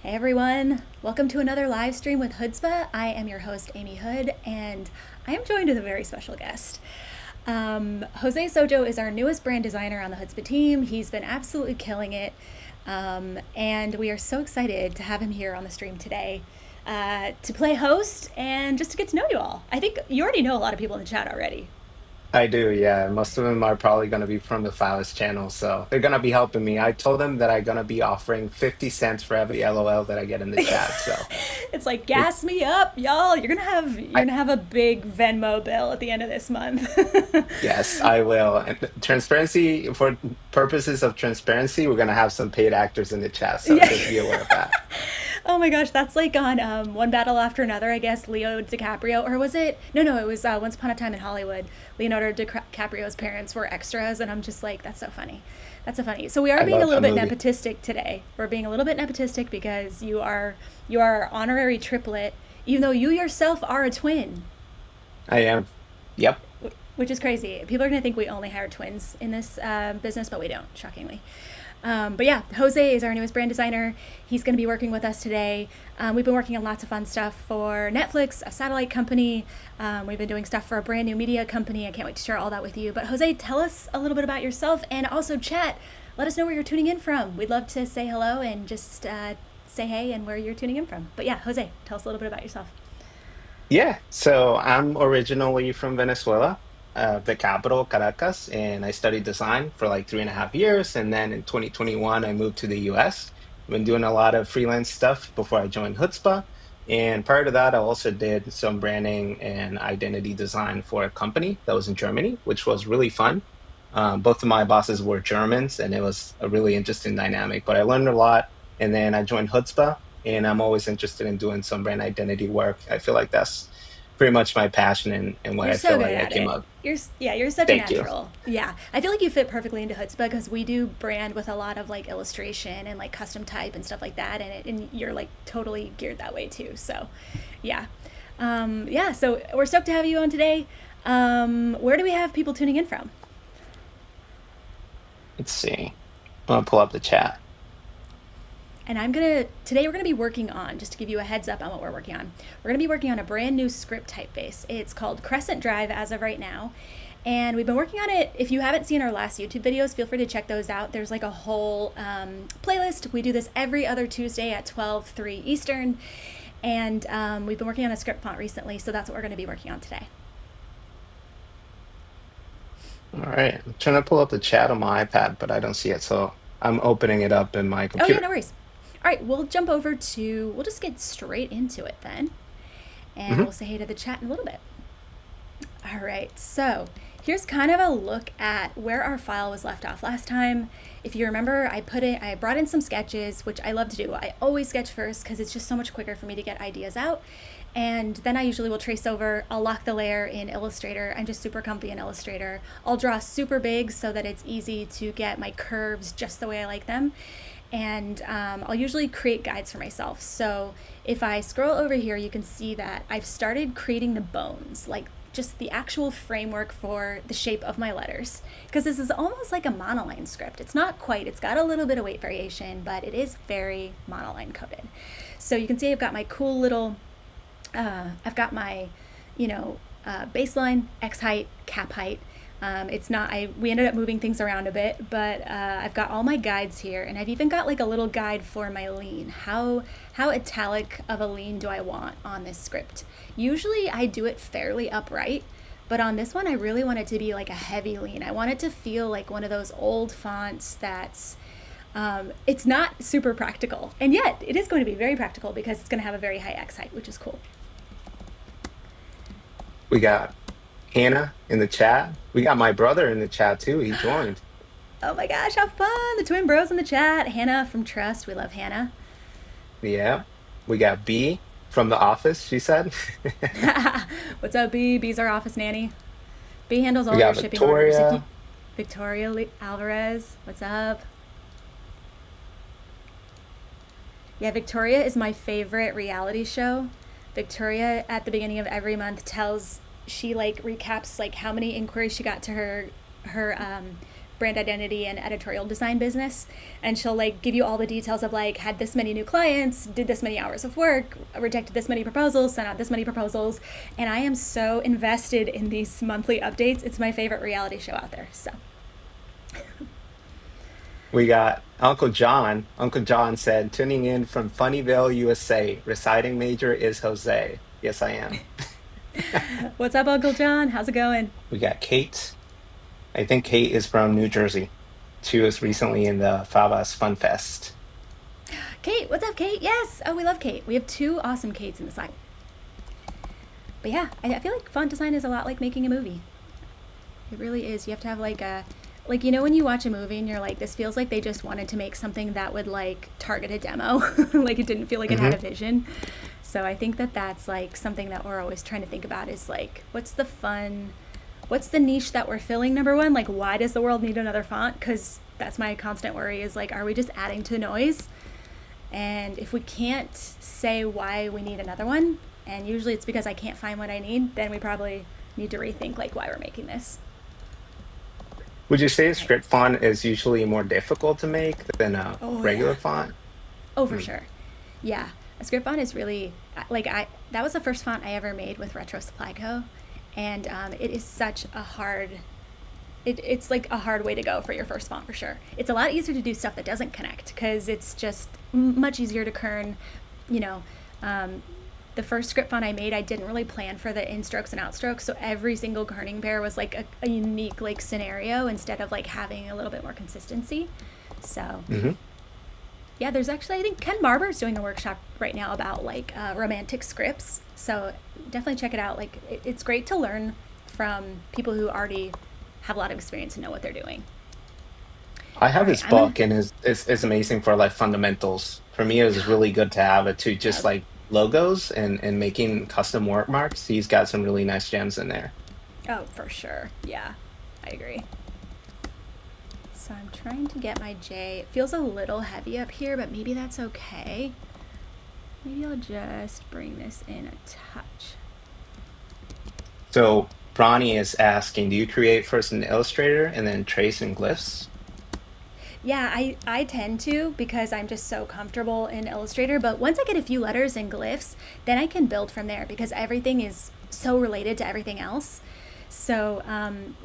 Hey everyone, welcome to another live stream with Hoodzpah. I am your host, Amy Hood, and I am joined with a very special guest. Jose Sojo is our newest brand designer on the Hoodzpah team. He's been absolutely killing it, and we are so excited to have him here on the stream today to play host and just to get to know you all. I think you already know a lot of people in the chat already. I do, yeah. Most of them are probably going to be from the Phallus channel, so they're going to be helping me. I told them that I'm going to be offering 50 cents for every LOL that I get in the chat. So, It's like it, gas me up, y'all. You're I gonna have a big Venmo bill at the end of this month. yes, I will. And transparency, for purposes of transparency, we're going to have some paid actors in the chat, so Yeah. just be aware of that. Oh my gosh, that's like on One Battle After Another, I guess, Leo DiCaprio. Or was it? No, no, it was Once Upon a Time in Hollywood. Leonardo DiCaprio's parents were extras, and I'm just like, that's so funny. That's so funny. So we are I being a love little that bit movie. nepotistic today. We're being a little bit nepotistic because you are honorary triplet, even though you yourself are a twin, I am. Yep. which is crazy. People are going to think we only hire twins in this business, but we don't, shockingly. But yeah, Jose is our newest brand designer. He's going to be working with us today. We've been working on lots of fun stuff for Netflix, a satellite company. We've been doing stuff for a brand new media company. I can't wait to share all that with you. But Jose, tell us a little bit about yourself, and also chat. Let us know where you're tuning in from. We'd love to say hello and just say hey and where you're tuning in from. But yeah, Jose, tell us a little bit about yourself. Yeah, so I'm originally from Venezuela, the capital, Caracas, and I studied design for like 3.5 years. And then in 2021, I moved to the US. I've been doing a lot of freelance stuff before I joined Hoodzpah. And prior to that, I also did some branding and identity design for a company that was in Germany, which was really fun. Both of my bosses were Germans, and it was a really interesting dynamic. But I learned a lot, and then I joined Hoodzpah, and I'm always interested in doing some brand identity work. I feel like that's pretty much my passion and what You're I so feel good like I at came it. up. You're such a Thank you. natural. Yeah, I feel like you fit perfectly into Hoodzpah because we do brand with a lot of like illustration and like custom type and stuff like that, and you're like totally geared that way too. So, yeah, yeah. So we're stoked to have you on today. Where do we have people tuning in from? Let's see. I'm gonna pull up the chat. And today we're gonna be working on, just to give you a heads up on what we're working on. We're gonna be working on a brand new script typeface. It's called Crescent Drive as of right now. And we've been working on it. If you haven't seen our last YouTube videos, feel free to check those out. There's like a whole playlist. We do this every other Tuesday at 12:03 Eastern. And we've been working on a script font recently, so that's what we're gonna be working on today. All right. I'm trying to pull up the chat on my iPad, but I don't see it. So I'm opening it up in my Oh yeah, computer. no worries. All right, we'll just get straight into it then. And Hmm. we'll say hey to the chat in a little bit. All right, so here's kind of a look at where our file was left off last time. If you remember, I brought in some sketches, which I love to do. I always sketch first because it's just so much quicker for me to get ideas out. And then I usually will trace over, I'll lock the layer in Illustrator. I'm just super comfy in Illustrator. I'll draw super big so that it's easy to get my curves just the way I like them. And I'll usually create guides for myself. So if I scroll over here, you can see that I've started creating the bones, like just the actual framework for the shape of my letters. Because this is almost like a monoline script. It's not quite, it's got a little bit of weight variation, but it is very monoline coded. So you can see I've got my cool little, I've got my, baseline, X height, cap height. It's not, we ended up moving things around a bit, but I've got all my guides here, and I've even got like a little guide for my lean. How italic of a lean do I want on this script? Usually I do it fairly upright, but on this one I really want it to be like a heavy lean. I want it to feel like one of those old fonts that's it's not super practical, and yet it is going to be very practical because it's going to have a very high X height, which is cool. We got Hannah in the chat. We got my brother in the chat too. He joined. Oh my gosh, how fun! The twin bros in the chat. Hannah from Trust. We love Hannah. Yeah. We got B from the office, she said. What's up, B? B's our office nanny. B handles We all your got shipping orders. If you, Victoria. Alvarez, what's up? Yeah, Victoria is my favorite reality show. Victoria at the beginning of every month she like recaps like how many inquiries she got to her brand identity and editorial design business, and she'll like give you all the details of like had this many new clients, did this many hours of work, rejected this many proposals, sent out this many proposals, and I am so invested in these monthly updates. It's my favorite reality show out there. So We got Uncle John. Uncle John said, tuning in from Funnyvale, USA. Reciting major is Jose. Yes, I am. what's up, Uncle John? How's it going? We got Kate. I think Kate is from New Jersey. She was recently in the Favas Fun Fest. Kate, what's up, Kate? Yes. Oh, we love Kate. We have two awesome Kates in the Slack. But yeah, I feel like font design is a lot like making a movie. It really is. You have to have like a, like, you know, when you watch a movie and you're like, this feels like they just wanted to make something that would like target a demo. Like it didn't feel like it had a Hmm. vision. So I think that that's like something that we're always trying to think about is like, what's the niche that we're filling, number one? Like, why does the world need another font? Because that's my constant worry is like, are we just adding to noise? And if we can't say why we need another one, and usually it's because I can't find what I need, then we probably need to rethink like why we're making this. Would you say a Right. script font is usually more difficult to make than a Oh regular yeah. font? Oh, for Hmm. sure. Yeah. A script font is really like I that was the first font I ever made with Retro Supply Co. And it is such a hard it's like a hard way to go for your first font for sure. It's a lot easier to do stuff that doesn't connect because it's just much easier to kern. You know, um, the first script font I made, I didn't really plan for the instrokes and outstrokes, so every single kerning pair was like a unique like scenario instead of like having a little bit more consistency. So Hmm. yeah, there's actually I think Ken Barber is doing a workshop right now about like romantic scripts. So definitely check it out. Like it's great to learn from people who already have a lot of experience and know what they're doing. I All have right, his I'm gonna. book and is amazing for like fundamentals. For me, it was really good to have it to just Yep. like logos and making custom work marks. He's got some really nice gems in there. Oh, for sure. Yeah, I agree. So I'm trying to get my J. It feels a little heavy up here, but maybe that's okay. Maybe I'll just bring this in a touch. So Bronny is asking, do you create first in Illustrator and then trace in glyphs? Yeah, I tend to because I'm just so comfortable in Illustrator. But once I get a few letters and glyphs, then I can build from there because everything is so related to everything else. So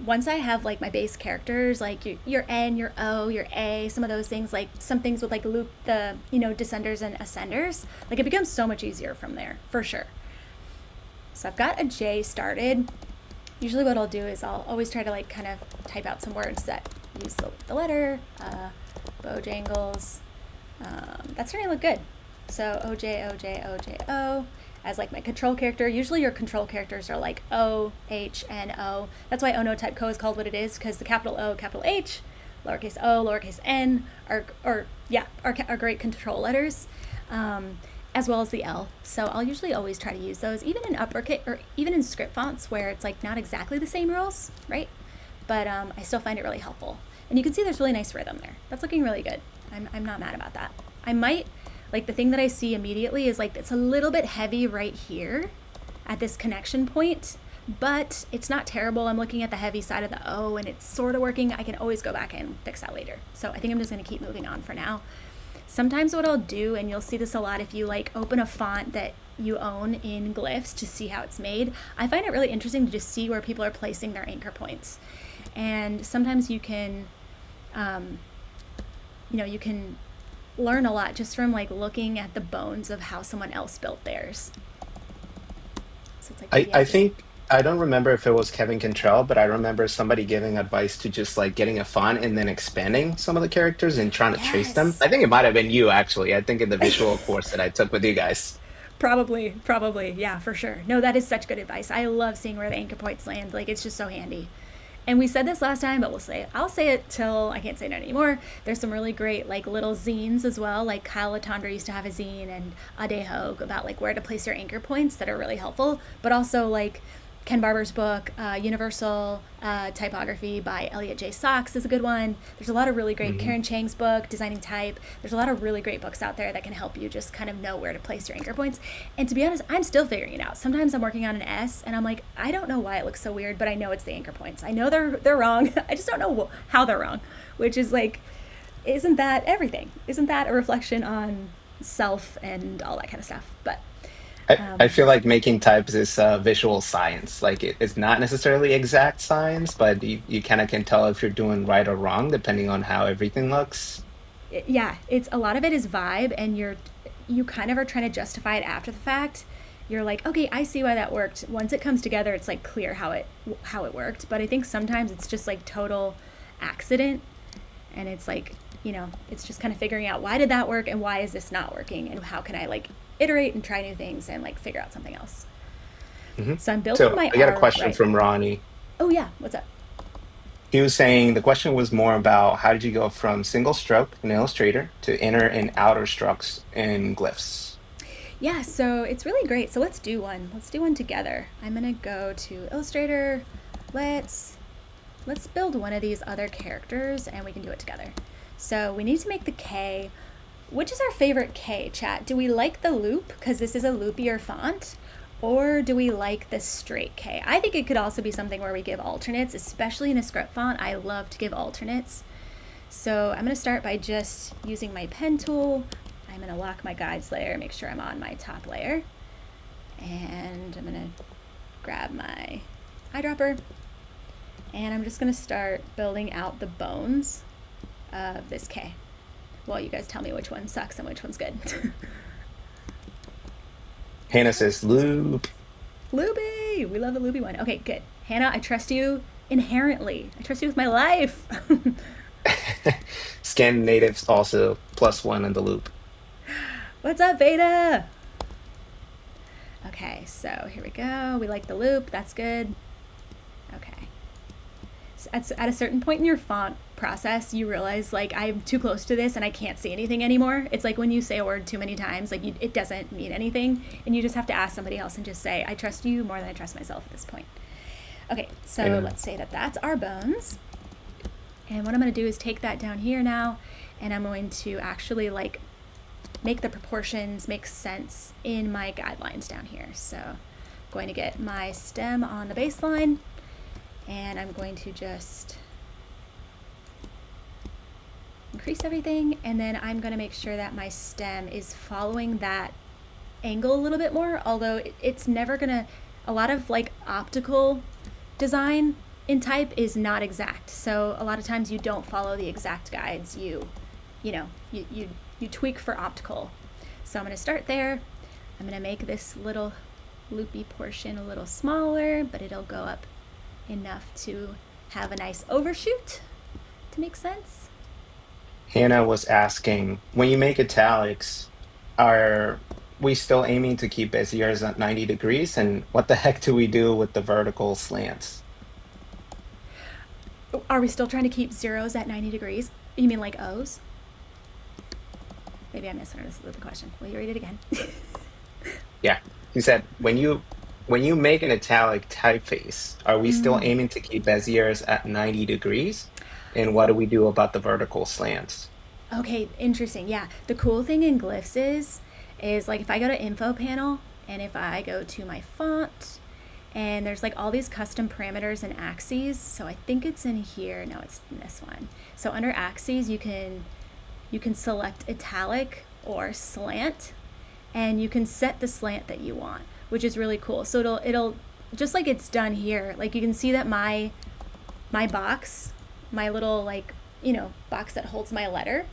once I have like my base characters, like your N, your O, your A, some of those things, like some things with like loop the descenders and ascenders, like it becomes so much easier from there for sure. So I've got a J started. Usually what I'll do is I'll always try to like kind of type out some words that use the letter, Bojangles. That's starting to look good. So OJ, OJ, OJ, O as like my control character. Usually your control characters are like O, H, and O. That's why Onotype Co is called what it is because the capital O, capital H, lowercase o, lowercase n are great control letters. As well as the L. So I'll usually always try to use those, even in uppercase or even in script fonts where it's like not exactly the same rules, right? But I still find it really helpful. And you can see there's really nice rhythm there. That's looking really good. I'm not mad about that. I might, like the thing that I see immediately is like it's a little bit heavy right here at this connection point, but it's not terrible. I'm looking at the heavy side of the O and it's sort of working. I can always go back and fix that later. So I think I'm just going to keep moving on for now. Sometimes what I'll do, and you'll see this a lot if you like open a font that you own in glyphs to see how it's made, I find it really interesting to just see where people are placing their anchor points. And sometimes you can, um, you can learn a lot just from like looking at the bones of how someone else built theirs. So it's like maybe I I just, think I don't remember if it was Kevin Cantrell, but I remember somebody giving advice to just like getting a font and then expanding some of the characters and trying to trace them. yes. I think it might have been you actually. I think in the visual course that I took with you guys. Probably, yeah, for sure. No, that is such good advice. I love seeing where the anchor points land. Like, it's just so handy. And we said this last time, but I'll say it till I can't say it anymore. There's some really great, like, little zines as well. Like, Kyle Latondra used to have a zine and Ade Hogue about, like, where to place your anchor points that are really helpful. But also, like, Ken Barber's book, Universal Typography by Elliot J. Sachs is a good one. There's a lot of really great, Hmm. Karen Chang's book, Designing Type. There's a lot of really great books out there that can help you just kind of know where to place your anchor points. And to be honest, I'm still figuring it out. Sometimes I'm working on an S and I'm like, I don't know why it looks so weird, but I know it's the anchor points. I know they're wrong. I just don't know how they're wrong, which is like, isn't that everything? Isn't that a reflection on self and all that kind of stuff? But I feel like making types is visual science. Like it's not necessarily exact science, but you kind of can tell if you're doing right or wrong depending on how everything looks. yeah, it's a lot of it is vibe, and you kind of are trying to justify it after the fact. You're like, okay, I see why that worked. Once it comes together, it's like clear how it worked. But I think sometimes it's just like total accident, and it's like, it's just kind of figuring out, why did that work and why is this not working, and how can I like iterate and try new things and like figure out something else. Hmm. So I'm building So my I got a R question right. from Ronnie. Oh yeah, what's up? He was saying the question was more about how did you go from single stroke in Illustrator to inner and outer strokes in glyphs? Yeah, so it's really great. So let's do one. Let's do one together. I'm gonna go to Illustrator. Let's let's build one of these other characters and we can do it together. So we need to make the K. Which is our favorite K, chat? Do we like the loop because this is a loopier font? Or do we like the straight K? I think it could also be something where we give alternates, especially in a script font. I love to give alternates. So I'm going to start by just using my pen tool. I'm going to lock my guides layer, make sure I'm on my top layer. And I'm going to grab my eyedropper. And I'm just going to start building out the bones of this K. Well, you guys tell me which one sucks and which one's good. Hannah says loop. Luby! We love the Luby one. Okay, good. Hannah, I trust you inherently. I trust you with my life. Scan natives also +1 in the loop. What's up, Beta? Okay, so here we go. We like the loop. That's good. Okay. So at a certain point in your font process, you realize like I'm too close to this and I can't see anything anymore. It's like when you say a word too many times, like it doesn't mean anything, and you just have to ask somebody else and just say, I trust you more than I trust myself at this point. Okay, so And let's say that that's our bones. And what I'm going to do is take that down here now, and I'm going to actually like make the proportions make sense in my guidelines down here. So I'm going to get my stem on the baseline, and I'm going to just increase everything, and then I'm going to make sure that my stem is following that angle a little bit more, although it's never going to, a lot of like optical design in type is not exact. So a lot of times you don't follow the exact guides. You tweak for optical. So I'm going to start there. I'm going to make this little loopy portion a little smaller, but it'll go up enough to have a nice overshoot to make sense. Hannah was asking, when you make italics, are we still aiming to keep Bezier's at 90 degrees? And what the heck do we do with the vertical slants? Are we still trying to keep zeros at 90 degrees? You mean like O's? Maybe I misunderstood the question. Will you read it again? Yeah, he said, when you make an italic typeface, are we still Mm. aiming to keep Bezier's at 90 degrees? And what do we do about the vertical slants? Okay, interesting. Yeah, the cool thing in glyphs is like if I go to info panel and if I go to my font and there's like all these custom parameters and axes. So I think it's in here. No, it's in this one. So under axes, you can select italic or slant, and you can set the slant that you want, which is really cool. So it'll just like it's done here. Like you can see that my box, my little like box that holds my letter,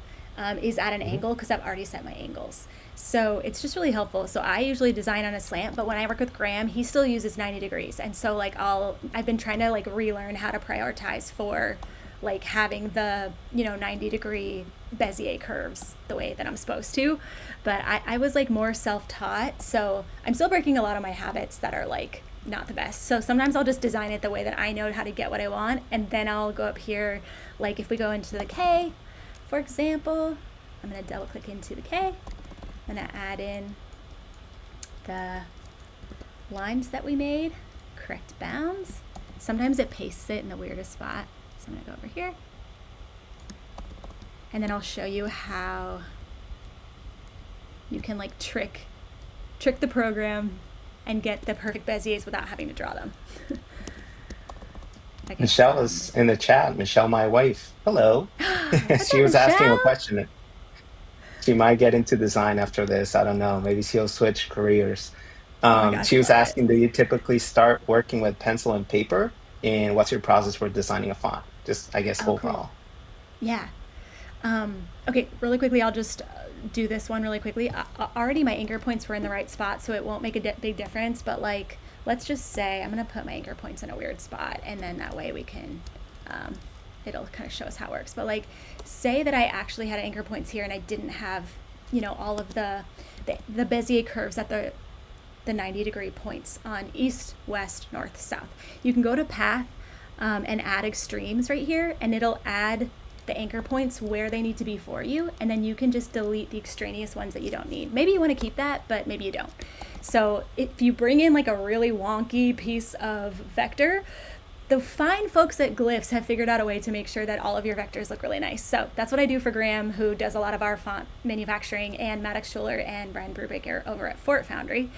is at an Mhm. angle because I've already set my angles. So it's just really helpful. So I usually design on a slant, but when I work with Graham, he still uses 90 degrees. And so like I've been trying to like relearn how to prioritize for like having the 90-degree Bezier curves the way that I'm supposed to. But I was like more self-taught, so I'm still breaking a lot of my habits that are like not the best. So sometimes I'll just design it the way that I know how to get what I want, and then I'll go up here, like if we go into the K, for example, I'm gonna double click into the K. I'm gonna add in the lines that we made, correct bounds. Sometimes it pastes it in the weirdest spot. So I'm gonna go over here. And then I'll show you how you can like trick the program and get the perfect Beziers without having to draw them. Okay, Michelle so is in the chat. Michelle, my wife. Hello. what's She up, was asking a Michelle? question. She might get into design after this. I don't know. Maybe she'll switch careers. Oh my gosh, She was love it. asking, do you typically start working with pencil and paper? And what's your process for designing a font? Just, I guess, Oh, cool. overall. Yeah. Okay, really quickly, I'll just do this one really quickly. Already my anchor points were in the right spot, so it won't make a big difference. But like, let's just say I'm gonna put my anchor points in a weird spot, and then that way we can, it'll kind of show us how it works. But like, say that I actually had anchor points here, and I didn't have, all of the Bezier curves at the 90-degree points on east, west, north, south. You can go to path and add extremes right here, and it'll add the anchor points where they need to be for you, and then you can just delete the extraneous ones that you don't need. Maybe you want to keep that, but maybe you don't. So if you bring in like a really wonky piece of vector, the fine folks at Glyphs have figured out a way to make sure that all of your vectors look really nice. So that's what I do for Graham, who does a lot of our font manufacturing, and Maddox Schuler and Brian Brubaker over at Fort Foundry.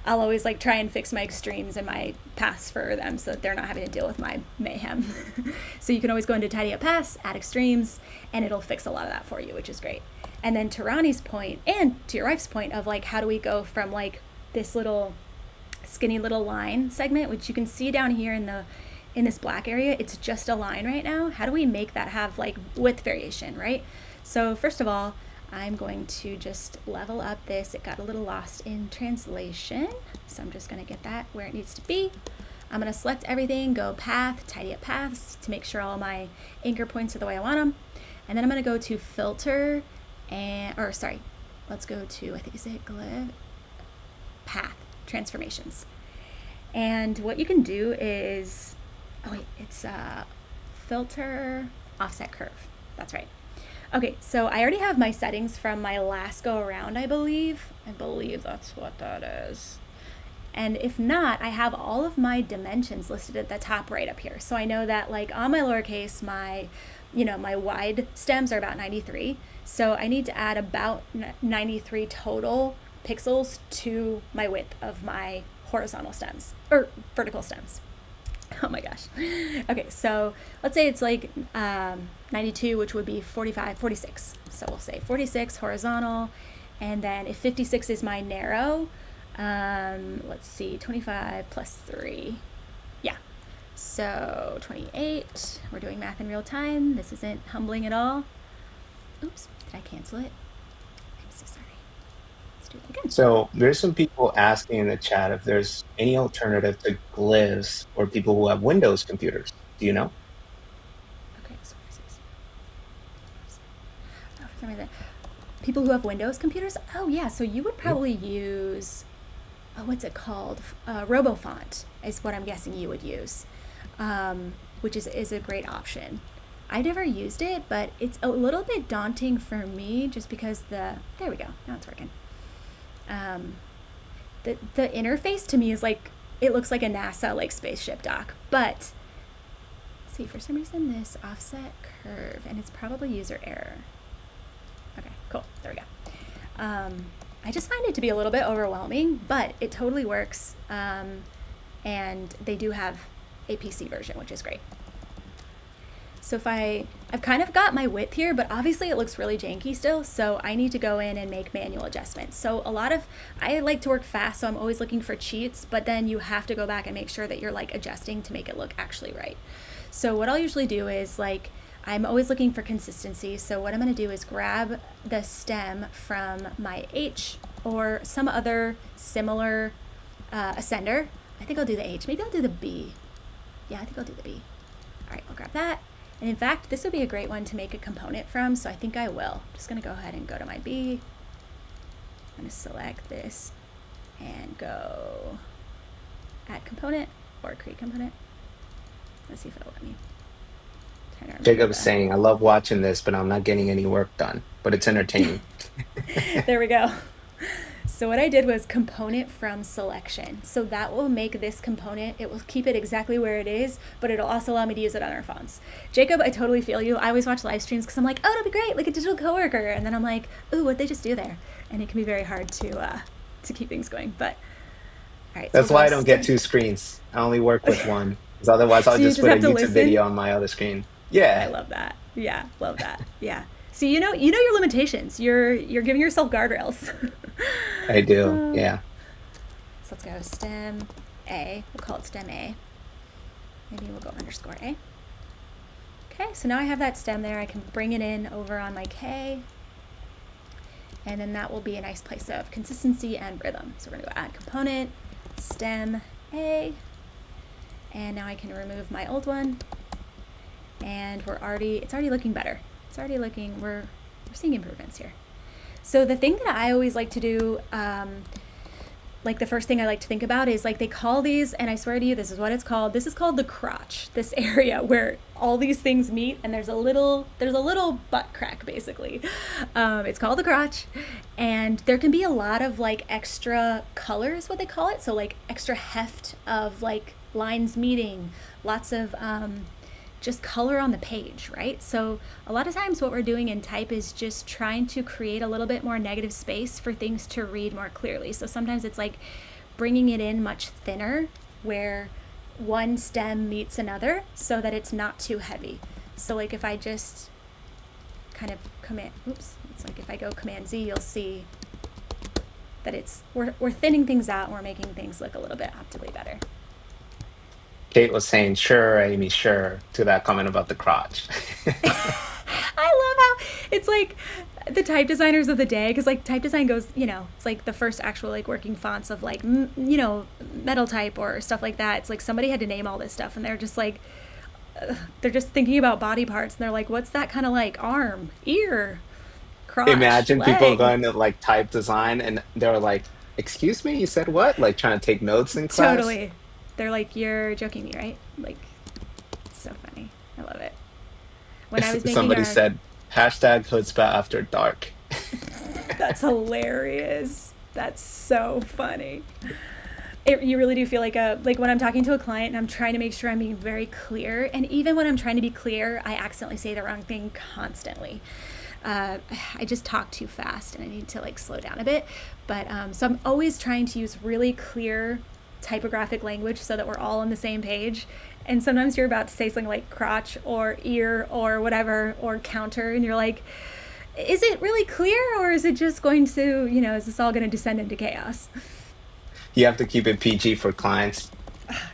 I'll always like try and fix my extremes and my paths for them so that they're not having to deal with my mayhem. So you can always go into tidy up paths, add extremes, and it'll fix a lot of that for you, which is great. And then to Ronnie's point, and to your wife's point of like, how do we go from like this little skinny little line segment, which you can see down here in this black area, it's just a line right now. How do we make that have like width variation, right? So first of all, I'm going to just level up this. It got a little lost in translation, so I'm just going to get that where it needs to be. I'm going to select everything, go path, tidy up paths to make sure all my anchor points are the way I want them. And then I'm going to go to filter let's go to, I think is it glyph? Path, transformations. And what you can do is, it's filter, offset curve. That's right. Okay, so I already have my settings from my last go around, I believe. I believe that's what that is. And if not, I have all of my dimensions listed at the top right up here. So I know that like on my lowercase, my wide stems are about 93. So I need to add about 93 total pixels to my width of my horizontal stems, or vertical stems. Oh my gosh. Okay, so let's say it's like 92, which would be 45, 46. So we'll say 46 horizontal, and then if 56 is my narrow, let's see, 25 plus 3. Yeah, so 28. We're doing math in real time. This isn't humbling at all. Oops, did I cancel it? I'm so sorry. Let's do it again. So there's some people asking in the chat if there's any alternative to glyphs for people who have Windows computers. Do you know? Okay, so 46. Oh, for some reason. People who have Windows computers? Oh, yeah, so you would probably use, what's it called? RoboFont is what I'm guessing you would use, which is a great option. I never used it, but it's a little bit daunting for me just because there we go, now it's working. The interface to me is like, it looks like a NASA like spaceship dock, but see, for some reason this offset curve, and it's probably user error. Okay, cool, there we go. I just find it to be a little bit overwhelming, but it totally works, and they do have a PC version, which is great. So if I've kind of got my width here, but obviously it looks really janky still, so I need to go in and make manual adjustments. So I like to work fast, so I'm always looking for cheats, but then you have to go back and make sure that you're like adjusting to make it look actually right. So what I'll usually do is like, I'm always looking for consistency, so what I'm gonna do is grab the stem from my H or some other similar ascender. I think I'll do the H, maybe I'll do the B. Yeah, I think I'll do the B. All right, I'll grab that. And in fact, this would be a great one to make a component from, so I think I will. I'm just gonna go ahead and go to my B. I'm gonna select this and go add component or create component. Let's see if it'll let me. Jacob is saying, I love watching this, but I'm not getting any work done. But it's entertaining. There we go. So what I did was component from selection. So that will make this component, it will keep it exactly where it is, but it'll also allow me to use it on our fonts. Jacob, I totally feel you. I always watch live streams because I'm like, oh, it'll be great, like a digital coworker. And then I'm like, ooh, what'd they just do there? And it can be very hard to keep things going. But all right, so That's we'll why go I don't get two screens. I only work with one. Because otherwise I'll So you just just put a have to YouTube listen. video on my other screen. I Yeah, love that. Yeah, love that. Yeah. So you know your limitations. You're giving yourself guardrails. I do. Um, Yeah. so let's go stem A. We'll call it stem A. Maybe we'll go underscore A. Okay, so now I have that stem there. I can bring it in over on my K. And then that will be a nice place of consistency and rhythm. So we're gonna go add component, stem A. And now I can remove my old one. And it's already looking better. It's already looking, we're seeing improvements here. So the thing that I always like to do, like the first thing I like to think about is like they call these, and I swear to you, this is what it's called. This is called the crotch, this area where all these things meet, and there's a little butt crack basically. It's called the crotch, and there can be a lot of like extra colors, what they call it. So like extra heft of like lines meeting, lots of just color on the page, right? So a lot of times what we're doing in type is just trying to create a little bit more negative space for things to read more clearly. So sometimes it's like bringing it in much thinner where one stem meets another so that it's not too heavy. So like if I just kind of it's like if I go Command Z, you'll see that we're thinning things out and we're making things look a little bit optically better. Kate was saying, sure, Amy, sure, to that comment about the crotch. I love how it's like the type designers of the day, because like type design goes, it's like the first actual like working fonts of like metal type or stuff like that. It's like somebody had to name all this stuff, and they're just like they're just thinking about body parts, and they're like, what's that kind of like arm, ear, crotch, Imagine people leg? going to like type design and they're like, excuse me, you said what? Like trying to take notes in class. Totally. They're like, you're joking me, right? Like, it's so funny. I love it. When I was making Somebody our said, hashtag Hoodzpah after dark. That's hilarious. That's so funny. You really do feel like when I'm talking to a client and I'm trying to make sure I'm being very clear, and even when I'm trying to be clear, I accidentally say the wrong thing constantly. I just talk too fast and I need to like slow down a bit. But so I'm always trying to use really clear typographic language so that we're all on the same page. And sometimes you're about to say something like crotch or ear or whatever or counter, and you're like, is it really clear, or is it just going to, is this all going to descend into chaos? You have to keep it PG for clients.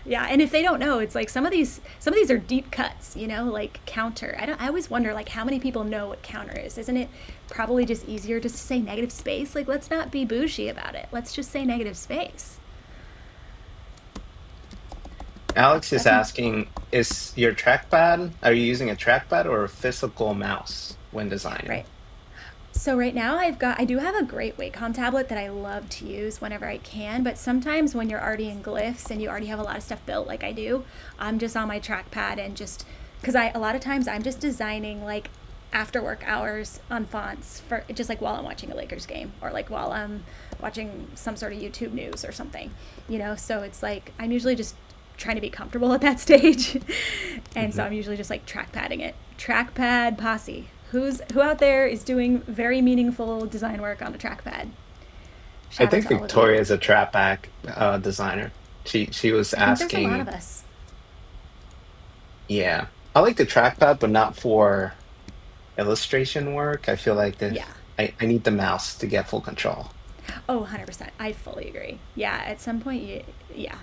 Yeah, and if they don't know, it's like some of these are deep cuts, like counter. I always wonder like how many people know what counter is. Isn't it probably just easier just to say negative space? Like, let's not be bougie about it. Let's just say negative space. Alex is That's a, asking, are you using a trackpad or a physical mouse when designing? right. So right now I do have a great Wacom tablet that I love to use whenever I can, but sometimes when you're already in glyphs and you already have a lot of stuff built like I do, I'm just on my trackpad and just because a lot of times I'm just designing like after work hours on fonts for just like while I'm watching a Lakers game or like while I'm watching some sort of YouTube news or something, so it's like I'm usually just trying to be comfortable at that stage. And so Mhm. I'm usually just like trackpadding it. Trackpad posse. Who out there is doing very meaningful design work on a trackpad? I Shout out think to all of you. Victoria is a trapback designer. She was I think there's a lot of asking, us. yeah, I like the trackpad, but not for illustration work. I feel like Yeah. I need the mouse to get full control. Oh, 100%. I fully agree. Yeah, at some point, yeah.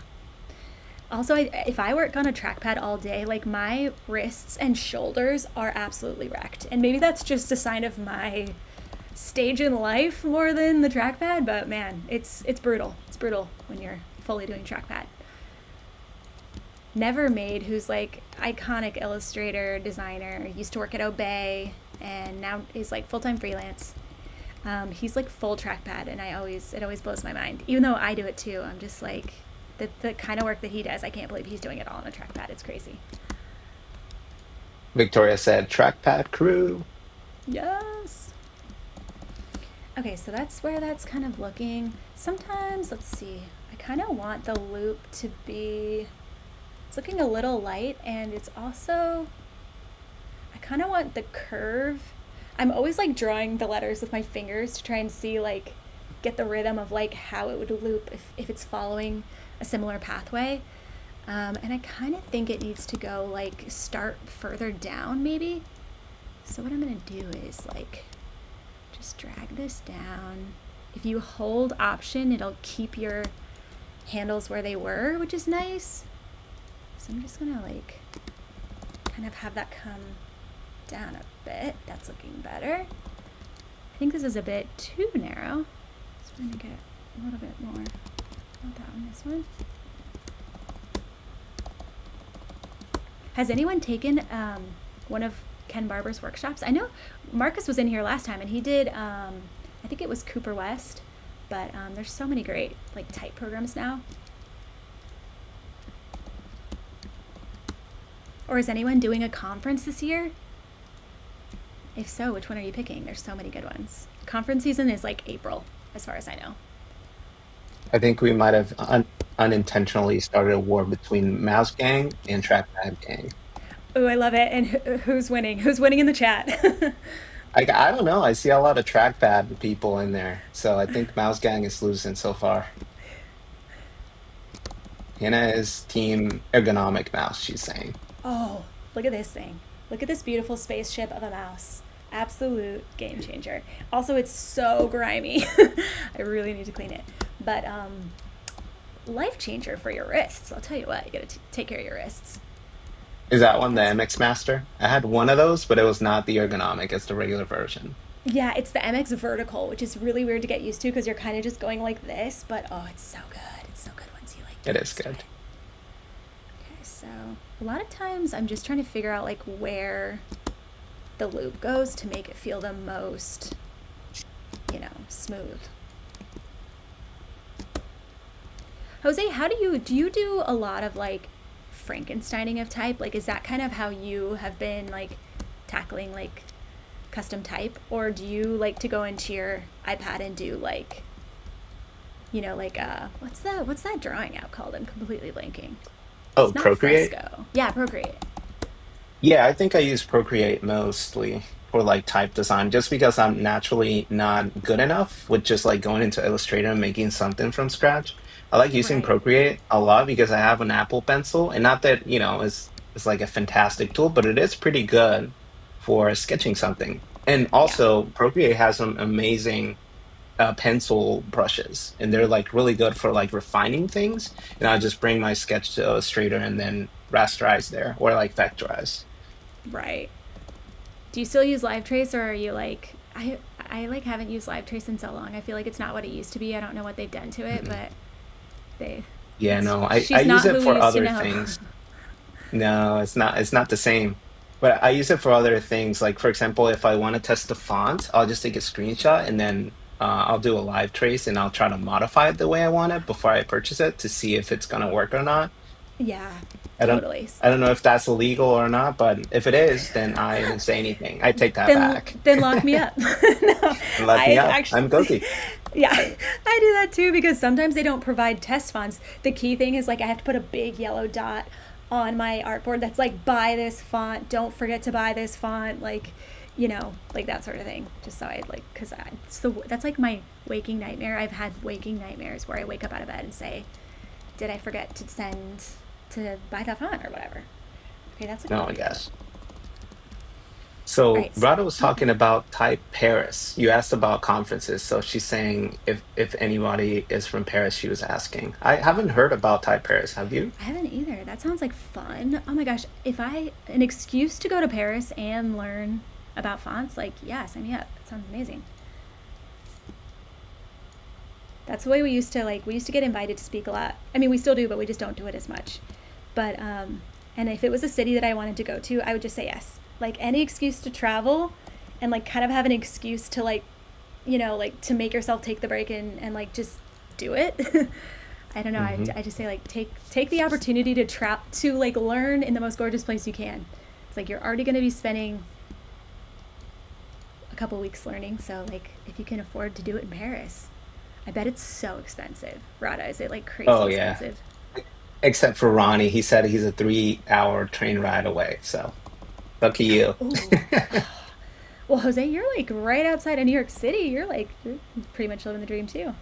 Also, if I work on a trackpad all day, like my wrists and shoulders are absolutely wrecked. And maybe that's just a sign of my stage in life more than the trackpad, but man, it's brutal. It's brutal when you're fully doing trackpad. Never Made, who's like iconic illustrator, designer, used to work at Obey and now is like full-time freelance. He's like full trackpad, and it always blows my mind. Even though I do it too, I'm just like the kind of work that he does. I can't believe he's doing it all on a trackpad. It's crazy. Victoria said, trackpad crew. Yes. Okay, so that's where that's kind of looking. Sometimes, let's see, I kind of want the loop to be, it's looking a little light, and it's also, I kind of want the curve. I'm always like drawing the letters with my fingers to try and see like, get the rhythm of like how it would loop if it's following a similar pathway. And I kind of think it needs to go like start further down maybe. So what I'm gonna do is like just drag this down. If you hold Option, it'll keep your handles where they were, which is nice. So I'm just gonna like kind of have that come down a bit. That's looking better. I think this is a bit too narrow. So we're gonna get a little bit more. Not that one, this one. Has anyone taken one of Ken Barber's workshops? I know Marcus was in here last time and he did, I think it was Cooper West, but there's so many great like type programs now. Or is anyone doing a conference this year? If so, which one are you picking? There's so many good ones. Conference season is like April, as far as I know. I think we might have unintentionally started a war between Mouse Gang and Trackpad Gang. Oh, I love it. And who's winning? Who's winning in the chat? I don't know. I see a lot of Trackpad people in there, so I think Mouse Gang is losing so far. Hannah is team ergonomic mouse, she's saying. Oh, look at this thing. Look at this beautiful spaceship of a mouse. Absolute game changer. Also, it's so grimy. I really need to clean it. But life changer for your wrists. I'll tell you what, you gotta take care of your wrists. Is that one the MX Master? I had one of those, but it was not the ergonomic, it's the regular version. Yeah, it's the MX Vertical, which is really weird to get used to because you're kind of just going like this, but oh, it's so good. It's so good once you like It get is used to good. it. Okay, so a lot of times I'm just trying to figure out like where the loop goes to make it feel the most, smooth. Jose, how do you do a lot of like Frankensteining of type? Like, is that kind of how you have been like tackling like custom type, or do you like to go into your iPad and do like, what's that drawing app called? I'm completely blanking. Oh, It's not Procreate? Fresco. Yeah, Procreate. Yeah, I think I use Procreate mostly for like type design just because I'm naturally not good enough with just like going into Illustrator and making something from scratch. I like using Right. Procreate a lot because I have an Apple Pencil, and not that, it's like a fantastic tool, but it is pretty good for sketching something. And Yeah. also, Procreate has some amazing pencil brushes, and they're like really good for like refining things. And I just bring my sketch to Illustrator and then rasterize there or like vectorize. Right. Do you still use Live Trace, or are you like I like haven't used Live Trace in so long. I feel like it's not what it used to be. I don't know what they've done to it, but they Yeah, no, I she's use not it who we for used to other know. things. No, it's not the same. But I use it for other things. Like for example, if I want to test the font, I'll just take a screenshot and then I'll do a live trace and I'll try to modify it the way I want it before I purchase it to see if it's gonna work or not. Yeah, I don't totally. I don't know if that's illegal or not, but if it is, then I didn't say anything. I take that then back. then lock me up. No, And let me I up. actually, I'm guilty. yeah, I do that too because sometimes they don't provide test fonts. The key thing is like I have to put a big yellow dot on my artboard that's like buy this font. Don't forget to buy this font. Like that sort of thing. Just so I like because that's like my waking nightmare. I've had waking nightmares where I wake up out of bed and say, "Did I forget to send to buy that font or whatever?" Okay, that's looking Oh pretty good. yes. All So right. Rada was talking about Type Paris. You asked about conferences, so she's saying if anybody is from Paris, she was asking. I haven't heard about Type Paris. Have you? I haven't either. That sounds like fun. Oh my gosh, if I an excuse to go to Paris and learn about fonts, like yeah, sign me up. That sounds amazing. That's the way we used to get invited to speak a lot. I mean, we still do, but we just don't do it as much. But and if it was a city that I wanted to go to, I would just say yes. Like any excuse to travel and like kind of have an excuse to like like to make yourself take the break and like just do it. I don't know. Hmm. I just say like take the opportunity to like learn in the most gorgeous place you can. It's like you're already going to be spending a couple weeks learning. So like, if you can afford to do it in Paris, I bet it's so expensive. Rada, is it like crazy Oh yeah. expensive? Except for Ronnie, he said he's a 3 hour train ride away. So lucky you. Ooh. Well, Jose, you're like right outside of New York City. You're pretty much living the dream too.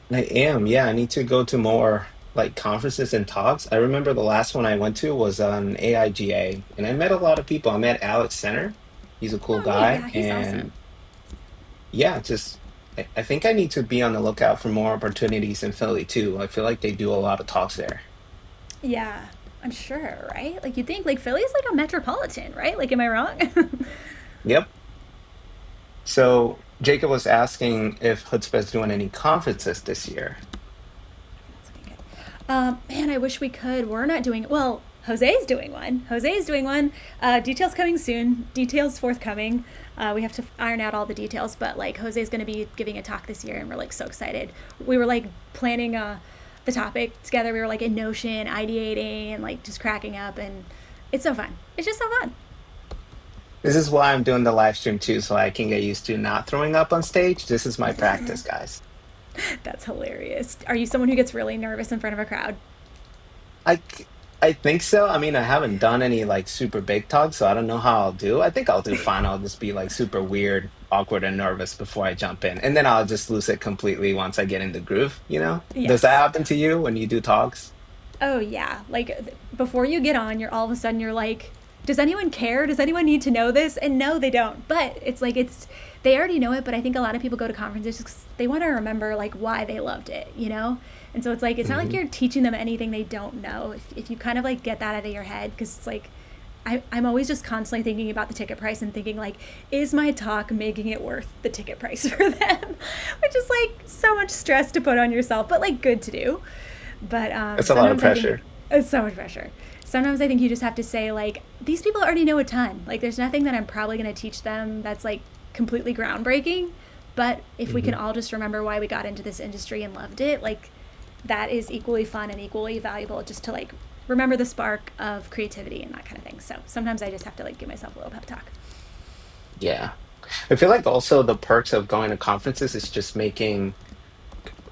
I am. Yeah, I need to go to more like conferences and talks. I remember the last one I went to was on AIGA, and I met a lot of people. I met Alex Center. He's a cool Oh, neat. guy, Yeah, he's awesome. and yeah, just I think I need to be on the lookout for more opportunities in Philly too. I feel like they do a lot of talks there. Yeah, I'm sure, right? Like, you think like Philly's like a metropolitan, right? Like, am I wrong? Yep. So Jacob was asking if Hoodzpah's doing any conferences this year. Man, I wish we could. We're not doing well. Jose's doing one. Jose's doing one. Details coming soon. Details forthcoming. We have to iron out all the details, but like Jose's going to be giving a talk this year, and we're like so excited. We were like planning the topic together. We were like in Notion, ideating, and like just cracking up, and it's so fun. It's just so fun. This is why I'm doing the live stream too, so I can get used to not throwing up on stage. This is my practice, guys. That's hilarious. Are you someone who gets really nervous in front of a crowd? I I think so. I mean, I haven't done any like super big talks, so I don't know how I'll do. I think I'll do fine. I'll just be like super weird, awkward, and nervous before I jump in, and then I'll just lose it completely once I get in the groove. Does that Yes. happen to you when you do talks? Oh yeah, like before you get on, you're all of a sudden you're like, does anyone care? Does anyone need to know this? And no, they don't. But it's like they already know it. But I think a lot of people go to conferences just 'cause they want to remember like why they loved it, you know. And so it's like it's not like Hmm. you're teaching them anything they don't know. If you kind of like get that out of your head, because it's like I'm always just constantly thinking about the ticket price and thinking like, is my talk making it worth the ticket price for them? Which is like so much stress to put on yourself, but like good to do. But It's a lot of sometimes I think pressure. it's so much pressure. Sometimes I think you just have to say like, these people already know a ton. Like there's nothing that I'm probably going to teach them that's like completely groundbreaking. But if we can Hmm. all just remember why we got into this industry and loved it, like that is equally fun and equally valuable just to like remember the spark of creativity and that kind of thing. So sometimes I just have to like give myself a little pep talk. Yeah. I feel like also the perks of going to conferences is just making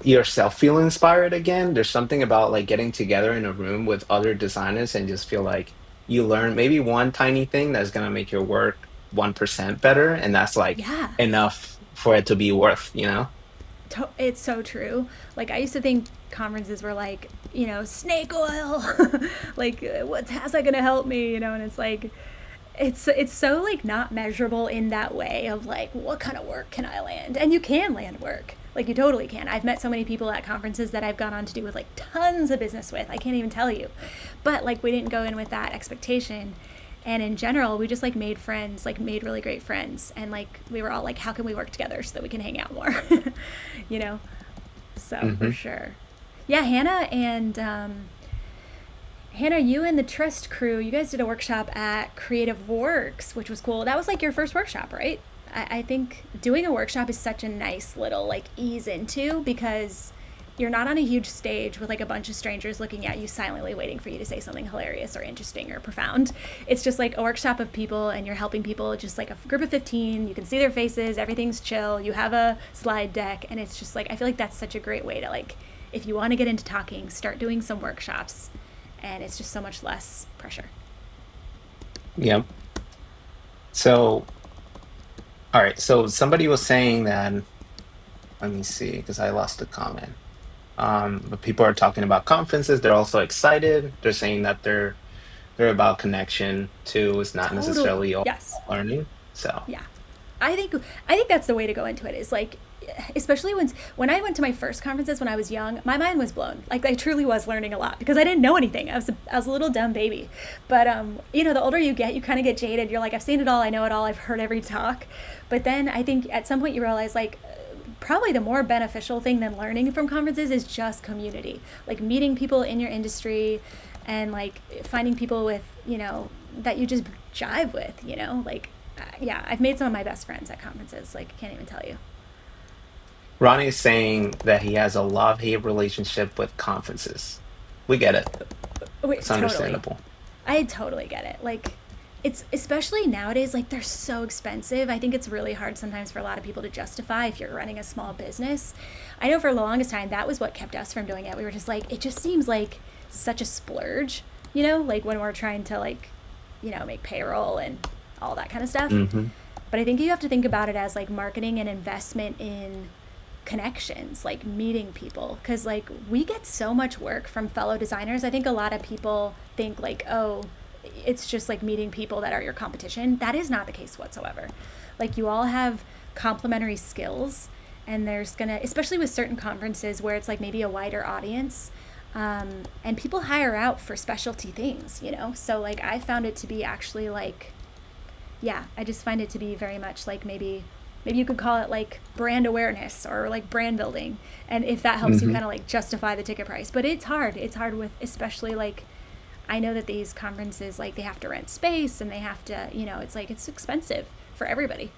yourself feel inspired again. There's something about like getting together in a room with other designers and just feel like you learn maybe one tiny thing that's gonna make your work 1% better, and that's like Yeah. enough for it to be worth. It's so true. Like I used to think conferences were like, snake oil. Like how's that gonna help me? And it's like it's so like not measurable in that way of like what kind of work can I land? And you can land work. Like you totally can. I've met so many people at conferences that I've gone on to do with like tons of business with. I can't even tell you. But like we didn't go in with that expectation. And in general, we just like made friends, like made really great friends. And like we were all like, how can we work together so that we can hang out more? you know? So for Hmm. sure. Yeah, Hannah, you and the Trust crew, you guys did a workshop at Creative Works, which was cool. That was like your first workshop, right? I think doing a workshop is such a nice little like ease into because you're not on a huge stage with like a bunch of strangers looking at you silently waiting for you to say something hilarious or interesting or profound. It's just like a workshop of people and you're helping people, just like a group of 15. You can see their faces, everything's chill. You have a slide deck, and it's just like I feel like that's such a great way to like if you want to get into talking, start doing some workshops, and it's just so much less pressure. Yep. So, all right. So somebody was saying that, let me see, because I lost the comment. But people are talking about conferences. They're also excited. They're saying that they're about connection too. It's not Totally. necessarily all Yes. learning. So, Yeah. I think that's the way to go into it is like especially when I went to my first conferences when I was young, my mind was blown. Like I truly was learning a lot because I didn't know anything. I was a little dumb baby. But the older you get, you kind of get jaded. You're like I've seen it all, I know it all, I've heard every talk. But then I think at some point you realize like probably the more beneficial thing than learning from conferences is just community. Like meeting people in your industry and like finding people with, that you just jive with, like yeah, I've made some of my best friends at conferences. Like, I can't even tell you. Ronnie is saying that he has a love-hate relationship with conferences. We get it. Wait, It's totally. understandable. I totally get it. Like, it's especially nowadays, like they're so expensive. I think it's really hard sometimes for a lot of people to justify if you're running a small business. I know for the longest time that was what kept us from doing it. We were just like, it just seems like such a splurge, like when we're trying to like, make payroll and all that kind of stuff. Hmm. But I think you have to think about it as like marketing and investment in connections, like meeting people, because like we get so much work from fellow designers. I think a lot of people think like, oh, it's just like meeting people that are your competition. That is not the case whatsoever. Like you all have complementary skills, and there's gonna, especially with certain conferences where it's like maybe a wider audience, and people hire out for specialty things, so like I found it to be actually like, yeah, I just find it to be very much like maybe you could call it like brand awareness or like brand building, and if that helps you Hmm. kind of like justify the ticket price. But it's hard with, especially like, I know that these conferences, like they have to rent space and they have to, it's like it's expensive for everybody.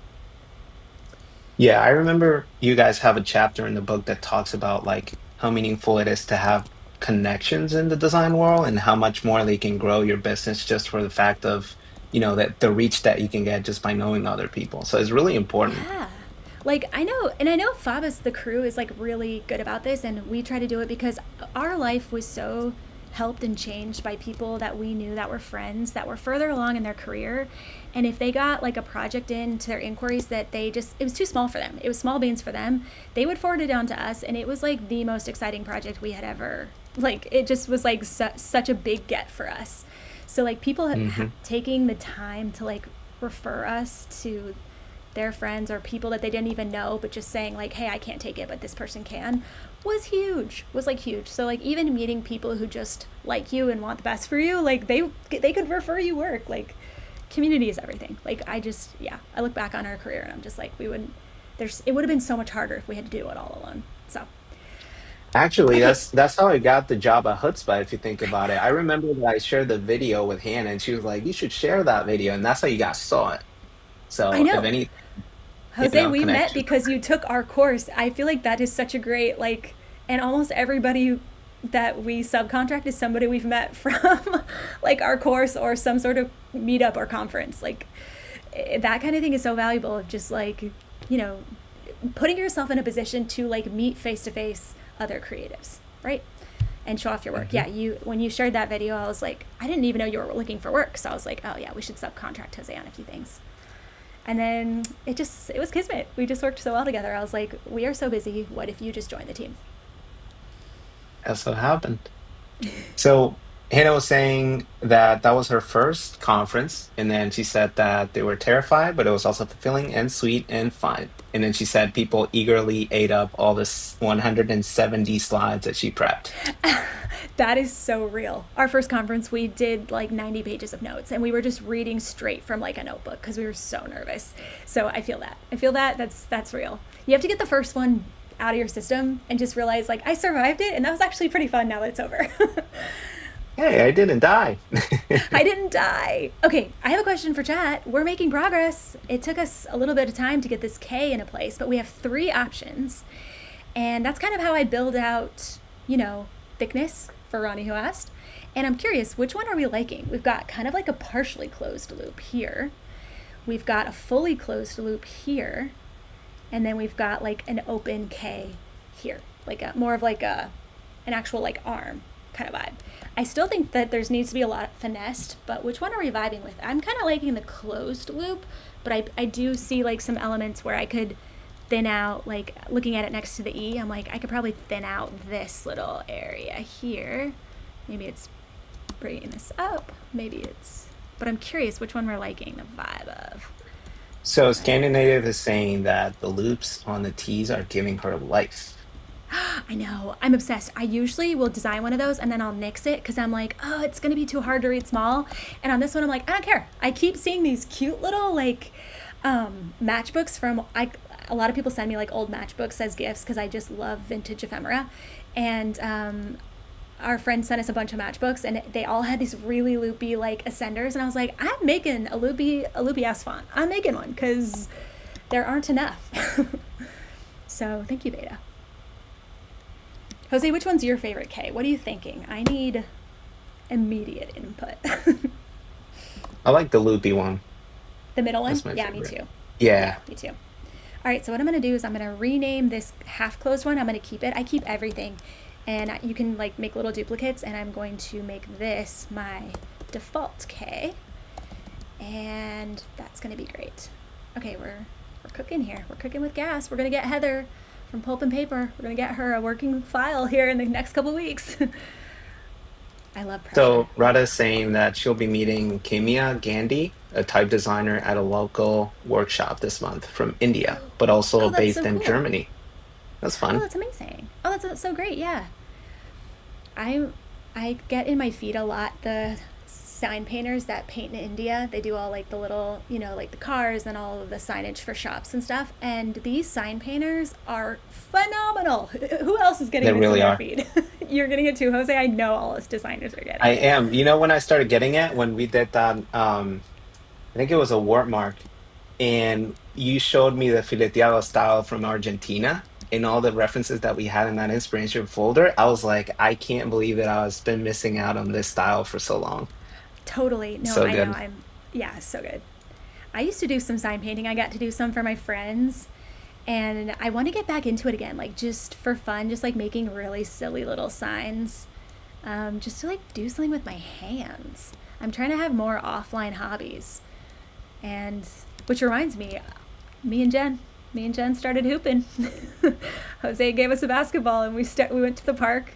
Yeah, I remember you guys have a chapter in the book that talks about like how meaningful it is to have connections in the design world and how much more they can grow your business just for the fact of, that the reach that you can get just by knowing other people. So it's really important. Yeah. Like I know Fabus the crew is like really good about this, and we try to do it because our life was so helped and changed by people that we knew that were friends that were further along in their career. And if they got like a project into their inquiries that it was too small for them, it was small beans for them, they would forward it on to us, and it was like the most exciting project we had ever, like it just was like such a big get for us. So like people Hmm. taking the time to like refer us to their friends or people that they didn't even know, but just saying like, hey, I can't take it but this person can, was like huge. So like even meeting people who just like you and want the best for you, like they could refer you work. Like community is everything. Like I just, yeah, I look back on our career and I'm just like, it would have been so much harder if we had to do it all alone. So Actually, okay. that's how I got the job at Hoodzpah, if you think about it. I remember that I shared the video with Hannah and she was like, you should share that video. And that's how you guys saw it. I So if know, any, Jose, we met connection. because you took our course. I feel like that is such a great, like, and almost everybody that we subcontract is somebody we've met from like our course or some sort of meetup or conference. Like that kind of thing is so valuable of just like, you know, putting yourself in a position to like meet face to face other creatives, right? And show off your work. Hmm. Yeah, when you shared that video, I was like, I didn't even know you were looking for work. So I was like, oh yeah, we should subcontract Jose on a few things. And then it was kismet. We just worked so well together. I was like, we are so busy. What if you just join the team? That's what happened. So Hannah was saying that that was her first conference, and then she said that they were terrified, but it was also fulfilling and sweet and fun. And then she said people eagerly ate up all this 170 slides that she prepped. That is so real. Our first conference, we did like 90 pages of notes, and we were just reading straight from like a notebook because we were so nervous. So I feel that. I feel that. That's real. You have to get the first one out of your system and just realize like I survived it, and that was actually pretty fun now that it's over. Hey, I didn't die. I didn't die. Okay, I have a question for chat. We're making progress. It took us a little bit of time to get this K into place, but we have three options. And that's kind of how I build out, thickness for Ronnie who asked. And I'm curious, which one are we liking? We've got kind of like a partially closed loop here. We've got a fully closed loop here. And then we've got like an open K here. Like more of like an actual like arm kind of vibe. I still think that there's needs to be a lot finessed, but which one are we vibing with? I'm kind of liking the closed loop, but I do see like some elements where I could thin out, like looking at it next to the E, I'm like, I could probably thin out this little area here. Maybe it's bringing this up. Maybe it's, but I'm curious which one we're liking the vibe of. So All right. Scandinavian is saying that the loops on the T's are giving her life. I know. I'm obsessed. I usually will design one of those and then I'll nix it because I'm like, oh, it's going to be too hard to read small. And on this one, I'm like, I don't care. I keep seeing these cute little like matchbooks a lot of people send me like old matchbooks as gifts because I just love vintage ephemera. And our friend sent us a bunch of matchbooks and they all had these really loopy like ascenders. And I was like, I'm making a loopy ass font. I'm making one because there aren't enough. So thank you, Beta. Jose, which one's your favorite K? What are you thinking? I need immediate input. I like the loopy one. The middle one? That's my Yeah, me favorite. too. Yeah, Yeah. me too. All right, so what I'm going to do is I'm going to rename this half closed one. I'm going to keep it. I keep everything. And you can like make little duplicates, and I'm going to make this my default K. And that's going to be great. Okay, we're cooking here. We're cooking with gas. We're going to get Heather from Pulp and Paper. We're going to get her a working file here in the next couple weeks. I love pressure. So Radha's saying that she'll be meeting Kimia Gandhi, a type designer, at a local workshop this month from India, but also Oh, that's based so in cool. Germany. That's Oh, fun. that's amazing. Oh, that's so great. Yeah. I I get in my feed a lot the sign painters that paint in India. They do all like the little, like the cars and all of the signage for shops and stuff. And these sign painters are phenomenal. Who else is They getting this in really their are. feed? You're getting it too, Jose. I know all us designers are I getting it. am. You know when I started getting it, when we did that, I think it was a wart mark, and you showed me the fileteado style from Argentina and all the references that we had in that inspiration folder. I was like, I can't believe that I was been missing out on this style for so long. Totally. No, So I know. good. Yeah, so good. I used to do some sign painting. I got to do some for my friends. And I want to get back into it again, like just for fun, just like making really silly little signs, just to like do something with my hands. I'm trying to have more offline hobbies, and which reminds me, me and Jen, me and Jen started hooping. Jose gave us a basketball, and we went to the park,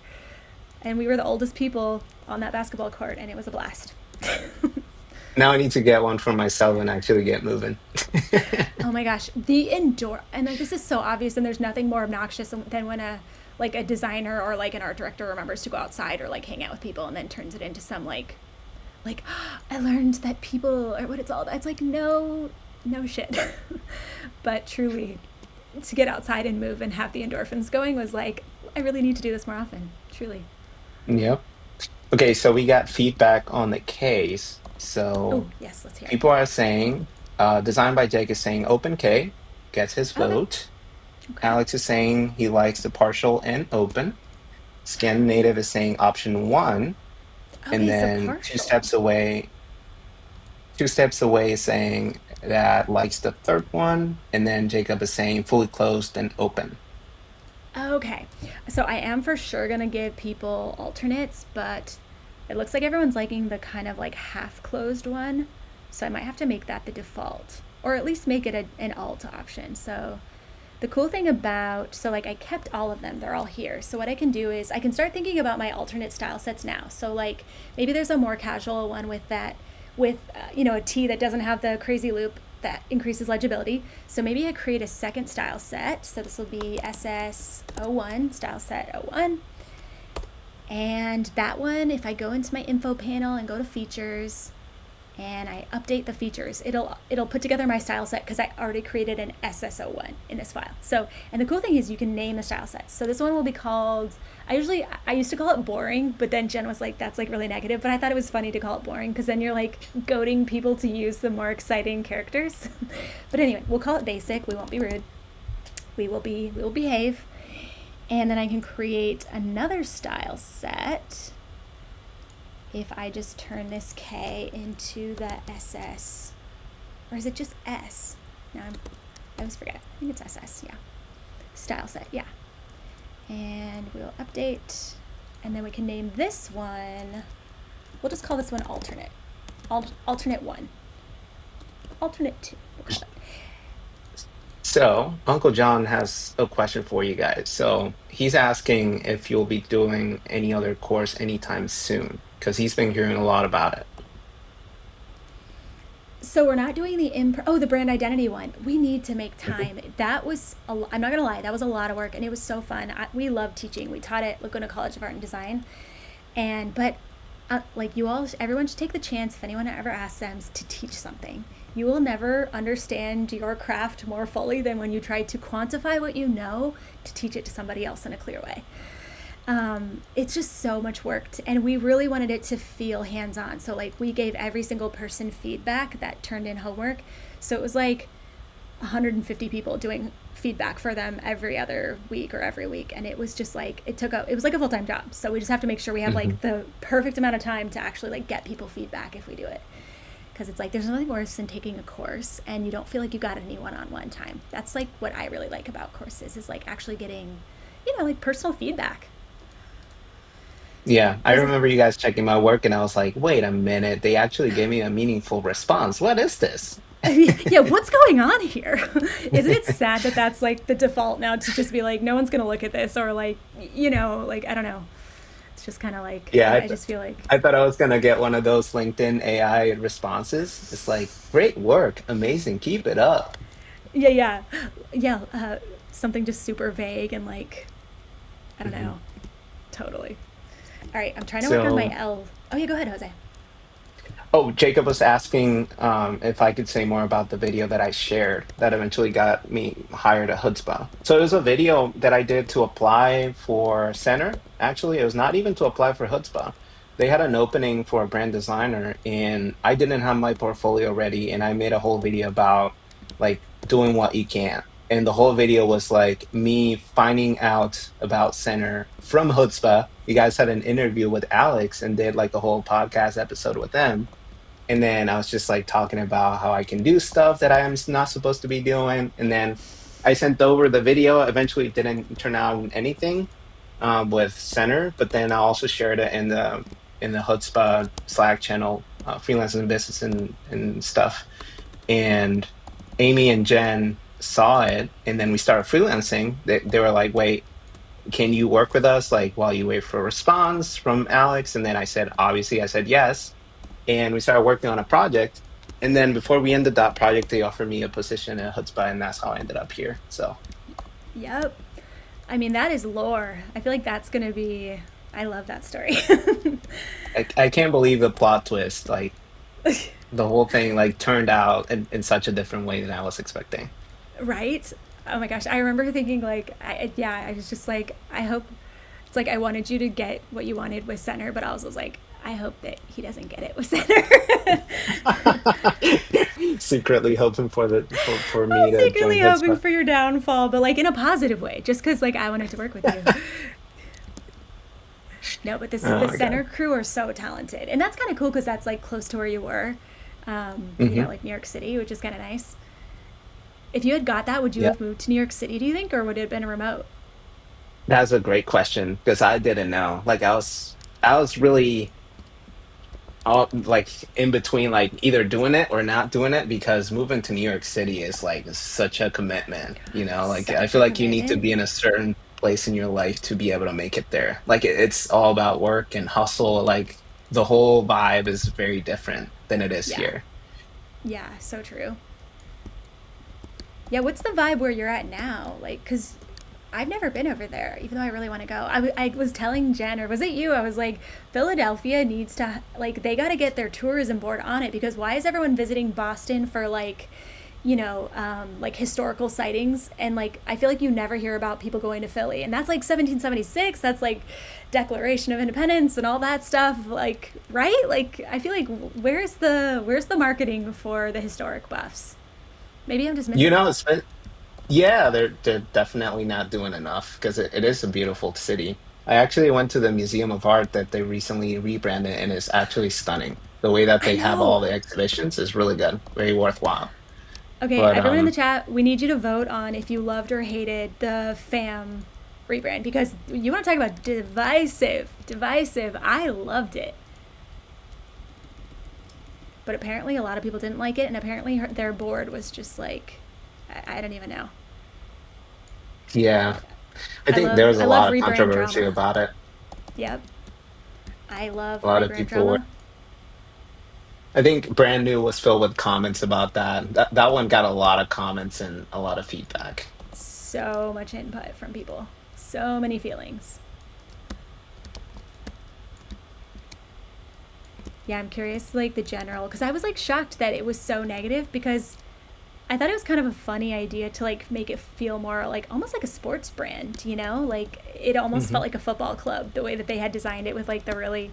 and we were the oldest people on that basketball court, and it was a blast. Now I need to get one for myself and actually get moving. Oh my gosh, the indoor, and like this is so obvious, and there's nothing more obnoxious than when a designer or like an art director remembers to go outside or like hang out with people and then turns it into some like I learned that people are what it's all about. It's like no shit. But truly, to get outside and move and have the endorphins going was like I really need to do this more often. Truly. Yep. Okay, so we got feedback on the case. Oh So yes, let's hear it. people are saying, designed by Jake is saying open K gets his Okay. vote. Okay. Alex is saying he likes the partial and open. Scan Native is saying option one, and Okay, so then partial. two steps away is saying that likes the third one, and then Jacob is saying fully closed and open. Okay. So I am for sure going to give people alternates, but it looks like everyone's liking the kind of like half closed one. So I might have to make that the default or at least make it an alt option. So the cool thing about, so like I kept all of them, they're all here. So what I can do is I can start thinking about my alternate style sets now. So like maybe there's a more casual one with that, with a T that doesn't have the crazy loop that increases legibility. So maybe I create a second style set. So this will be SS01, style set 01. And that one, if I go into my info panel and go to features, and I update the features, it'll put together my style set because I already created an SSO1 in this file. So, and the cool thing is you can name the style sets. So this one will be called, I used to call it boring, but then Jen was like, that's like really negative, but I thought it was funny to call it boring because then you're like goading people to use the more exciting characters. But anyway, we'll call it basic. We won't be rude. We will behave. And then I can create another style set if I just turn this K into the SS, or is it just S? No, I always forget. I think it's SS, yeah. Style set, yeah. And we'll update, and then we can name this one, we'll just call this one alternate. Alternate one. Alternate two, we'll call it. So, Uncle John has a question for you guys. So, he's asking if you'll be doing any other course anytime soon, because he's been hearing a lot about it. So we're not doing the brand identity one. We need to make Mhm. time. That was I'm not gonna lie, that was a lot of work, and it was so fun. We love teaching. We taught at Laguna College of Art and Design, and but like everyone should take the chance if anyone ever asks them to teach something. You will never understand your craft more fully than when you try to quantify what you know to teach it to somebody else in a clear way. It's just so much work and we really wanted it to feel hands-on, so like we gave every single person feedback that turned in homework, so it was like 150 people doing feedback for them every other week or every week, and it was just like it was like a full-time job, so we just have to make sure we have Mhm. like the perfect amount of time to actually like get people feedback if we do it. because it's like there's nothing worse than taking a course and you don't feel like you got any one-on-one time. That's like what I really like about courses, is like actually getting, like personal feedback. Yeah, I Is remember you guys checking my work, and I was like, wait a minute, they actually gave me a meaningful response. What is this? yeah, what's going on here? Isn't it sad that that's like the default now, to just be like, no one's gonna look at this, or like, like, I don't know. It's just kind of like, Yeah, I just feel like, I thought I was gonna get one of those LinkedIn AI responses. It's like, great work, amazing, keep it up. yeah, yeah, yeah, something just super vague and like, I don't Mhm. know, totally. All right, I'm trying to work on my So, L. Oh yeah, go ahead, Jose. oh, Jacob was asking if I could say more about the video that I shared that eventually got me hired at Hoodzpah. So it was a video that I did to apply for Center. Actually, it was not even to apply for Hoodzpah. They had an opening for a brand designer, and I didn't have my portfolio ready, and I made a whole video about like doing what you can. And the whole video was like me finding out about Center from Hoodzpah. You guys had an interview with Alex and did like a whole podcast episode with them, and then I was just like talking about how I can do stuff that I am not supposed to be doing. And then I sent over the video. Eventually, it didn't turn out anything with Center, but then I also shared it in the Hoodzpah Slack channel, freelance and business and stuff. And Amy and Jen saw it, and then we started freelancing. They were like, "Wait, can you work with us like while you wait for a response from Alex?" And then I said, obviously, I said yes, and we started working on a project. And then before we ended that project, they offered me a position at Hoodzpah, and that's how I ended up here. So Yep. I mean, that is lore. I feel like that's gonna be. I love that story. I can't believe the plot twist. Like the whole thing like turned out in such a different way than I was expecting. Right? Oh my gosh, I remember thinking like, yeah, I was just like, I hope. It's like I wanted you to get what you wanted with Center, but I also was like, I hope that he doesn't get it with Center. Secretly hoping for for I me was to join secretly hoping Hoodzpah. for your downfall, but like in a positive way, just because like I wanted to work with you. No, but Oh the my Center God. crew are so talented, and that's kind of cool because that's like close to where you were, Hmm. like New York City, which is kind of nice. If you had got that, would you Yeah, have moved to New York City, do you think, or would it have been remote? that's a great question because I didn't know. Like I was really all like in between, like either doing it or not doing it, because moving to New York City is like such a commitment, like I Such feel a like you need to commitment. be in a certain place in your life to be able to make it there. Like it's all about work and hustle. Like the whole vibe is very different than it is Yeah, here. yeah, so true. Yeah, what's the vibe where you're at now? Like, cause I've never been over there, even though I really want to go. I was telling Jen, or was it you? I was like, Philadelphia needs to, like, they got to get their tourism board on it, because why is everyone visiting Boston for, like, like historical sightings? And, like, I feel like you never hear about people going to Philly. And that's, like, 1776. That's, like, Declaration of Independence and all that stuff. Like, right? Like, I feel like where's the marketing for the historic buffs? Maybe I'm just You missing know, it. it's Yeah, they're definitely not doing enough because it is a beautiful city. I actually went to the Museum of Art that they recently rebranded, and it's actually stunning. The way that I they have all know. the exhibitions is really good, very worthwhile. Okay, But everyone in the chat, we need you to vote on if you loved or hated the Pham rebrand, because you want to talk about divisive. Divisive. I loved it. But apparently a lot of people didn't like it, and apparently their board was just like, I don't even know. yeah, I I think there love was I a love lot of rebrand controversy drama. about it. Yep. I love A lot of rebrand people were. drama. I think Brand New was filled with comments about that. That one got a lot of comments and a lot of feedback. So much input from people. So many feelings. Yeah, I'm curious, like the general, because I was like shocked that it was so negative, because I thought it was kind of a funny idea to like make it feel more like almost like a sports brand, Like it almost felt Hmm. like a football club the way that they had designed it with like the really,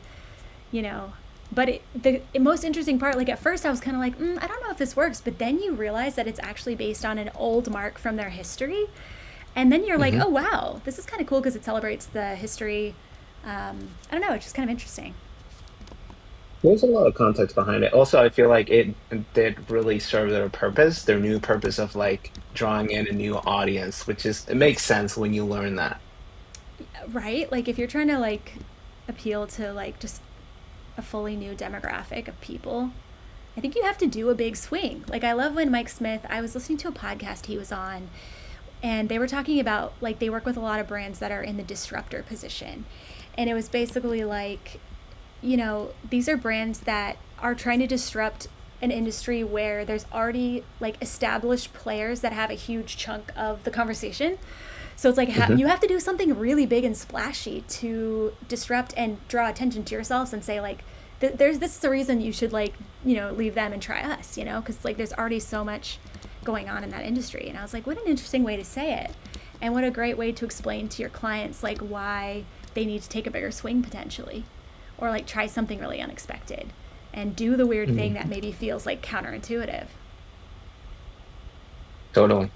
you know. But the most interesting part, like at first I was kind of like, I don't know if this works, but then you realize that it's actually based on an old mark from their history, and then you're like, Hmm. oh wow, this is kind of cool because it celebrates the history. I don't know, it's just kind of interesting. There's a lot of context behind it. Also, I feel like it did really serve their purpose, their new purpose of like drawing in a new audience, which is it makes sense when you learn that. Right? Like if you're trying to like appeal to like just a fully new demographic of people, I think you have to do a big swing. Like I love when Mike Smith, I was listening to a podcast he was on, and they were talking about like they work with a lot of brands that are in the disruptor position. And it was basically like, these are brands that are trying to disrupt an industry where there's already like established players that have a huge chunk of the conversation. So it's like Hmm. you have to do something really big and splashy to disrupt and draw attention to yourselves and say like, there's this is the reason you should like leave them and try us, because like there's already so much going on in that industry. And I was like, what an interesting way to say it, and what a great way to explain to your clients like why they need to take a bigger swing potentially, or like try something really unexpected and do the weird thing that Hmm. maybe feels like counterintuitive. Totally.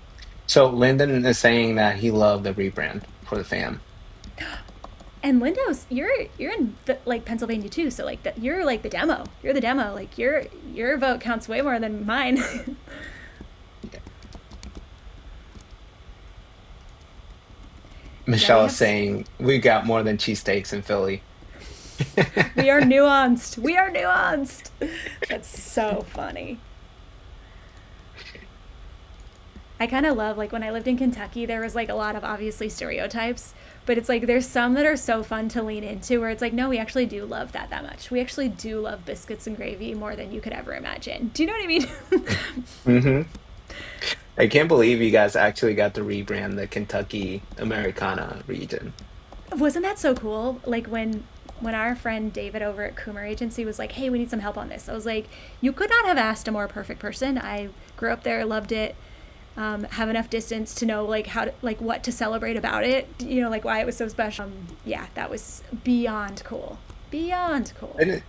So Lyndon is saying that he loved the rebrand for the fam. And Lindo's, you're in like Pennsylvania too, so like that you're like the demo. You're the demo. Like your vote counts way more than mine. Yeah, we Michelle is have. saying we got more than cheesesteaks in Philly. We are nuanced. We are nuanced. That's so funny. I kind of love like when I lived in Kentucky, there was like a lot of obviously stereotypes, but it's like there's some that are so fun to lean into where it's like no, we actually do love that much. We actually do love biscuits and gravy more than you could ever imagine. Do you know what I mean? Hmm. I can't believe you guys actually got to rebrand the Kentucky Americana region. Wasn't that so cool? Like when our friend David over at Coomer Agency was like, "Hey, we need some help on this." I was like, "You could not have asked a more perfect person." I grew up there, loved it. Have enough distance to know like how to like what to celebrate about it. Like why it was so special. Yeah, that was beyond cool. Beyond cool. Didn't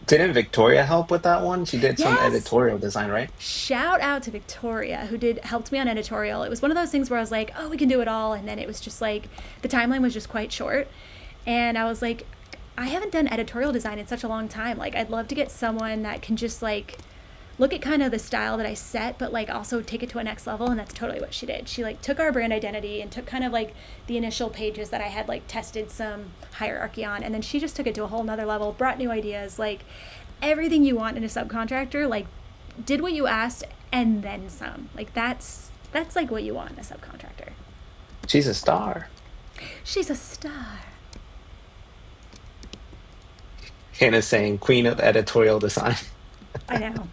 didn't Victoria help with that one? She did some Yes. editorial design, right? Shout out to Victoria who did helped me on editorial. It was one of those things where I was like, "Oh, we can do it all," and then it was just like the timeline was just quite short, and I was like, I haven't done editorial design in such a long time. Like, I'd love to get someone that can just like look at kind of the style that I set, but like also take it to a next level. And that's totally what she did. She like took our brand identity and took kind of like the initial pages that I had like tested some hierarchy on, and then she just took it to a whole nother level, brought new ideas, like everything you want in a subcontractor, like did what you asked and then some. Like that's like what you want in a subcontractor. She's a star. She's a star. Hannah's saying queen of editorial design. I know.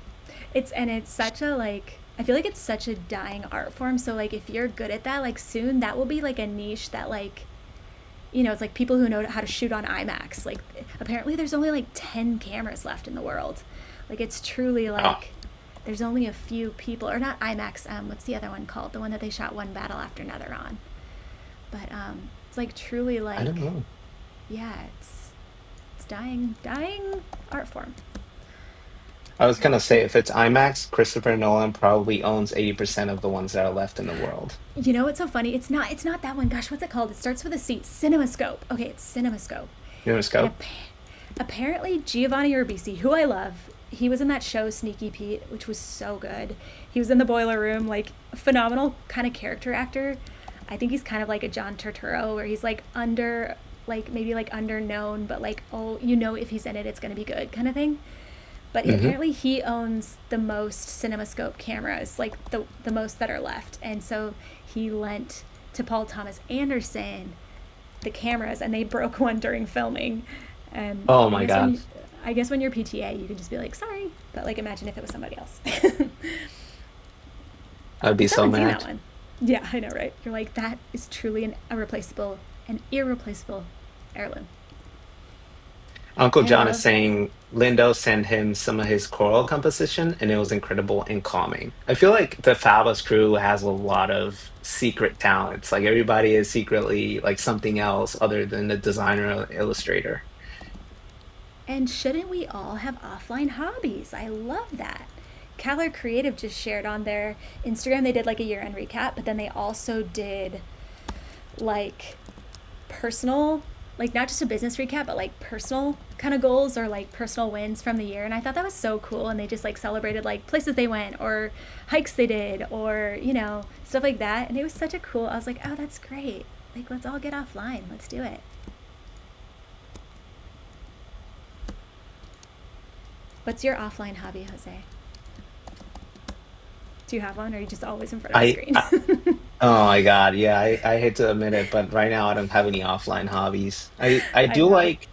It's such a like I feel like it's such a dying art form. So like if you're good at that, like soon that will be like a niche that like it's like people who know how to shoot on IMAX. Like apparently there's only like 10 cameras left in the world. Like it's truly Oh, like there's only a few people, or not IMAX, what's the other one called? The one that they shot one battle after another on. But it's like truly I don't like know. yeah, it's dying art form. I was But gonna it's say been if it's IMAX, Christopher Nolan probably owns 80% of the ones that are left in the world. What's so funny? It's not that one. Gosh, what's it called? It starts with a C. CinemaScope. Okay, it's CinemaScope. You know, And Scope? apparently Giovanni Ribisi, who I love, he was in that show Sneaky Pete, which was so good. He was in the Boiler Room, like phenomenal kind of character actor. I think he's kind of like a John Turturro, where he's like under, like maybe like underknown, but like oh, if he's in it, it's gonna be good kind of thing. But Hmm. apparently he owns the most CinemaScope cameras, like the most that are left, and so he lent to Paul Thomas Anderson the cameras, and they broke one during filming. And Oh I my guess God. when you're PTA, you can just be like, sorry, but like imagine if it was somebody else. I'd I be still so haven't seen that mad. one. Yeah, I know, right? You're like that is truly an irreplaceable heirloom. Uncle I John is love. saying Lindo sent him some of his choral composition and it was incredible and calming. I feel like the Fabulous crew has a lot of secret talents. Like everybody is secretly like something else other than the designer or illustrator. And shouldn't we all have offline hobbies? I love that. Caller Creative just shared on their Instagram, they did like a year end recap, but then they also did like personal like not just a business recap, but like personal kind of goals or like personal wins from the year. And I thought that was so cool. And they just like celebrated like places they went or hikes they did or, you know, stuff like that. And it was such a cool, I was like, oh, that's great. Like, let's all get offline. Let's do it. What's your offline hobby, Jose? Do you have one, or are you just always in front of a I, screen? I oh my God, yeah, I hate to admit it, but right now I don't have any offline hobbies. I I do know. like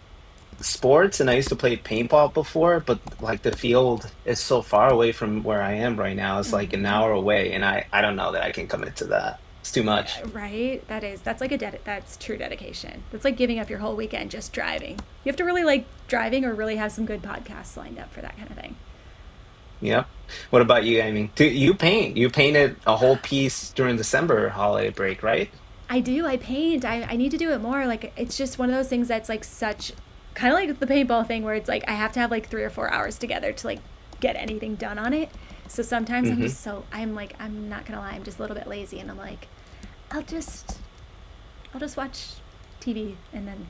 sports, and I used to play paintball before, but like the field is so far away from where I am right now. It's like an Hmm. hour away, and I don't know that I can commit to that. It's too much. Right? That's like that's true dedication. That's like giving up your whole weekend just driving. You have to really like driving or really have some good podcasts lined up for that kind of thing. Yep. What about you, Amy? Do you paint? You painted a whole piece during December holiday break, right? I do. I paint. I need to do it more. Like it's just one of those things that's like such kind of like the paintball thing where it's like I have to have like 3 or 4 hours together to like get anything done on it. So sometimes Hmm. I'm like I'm not gonna lie, I'm just a little bit lazy and I'm like I'll just I'll just watch TV and then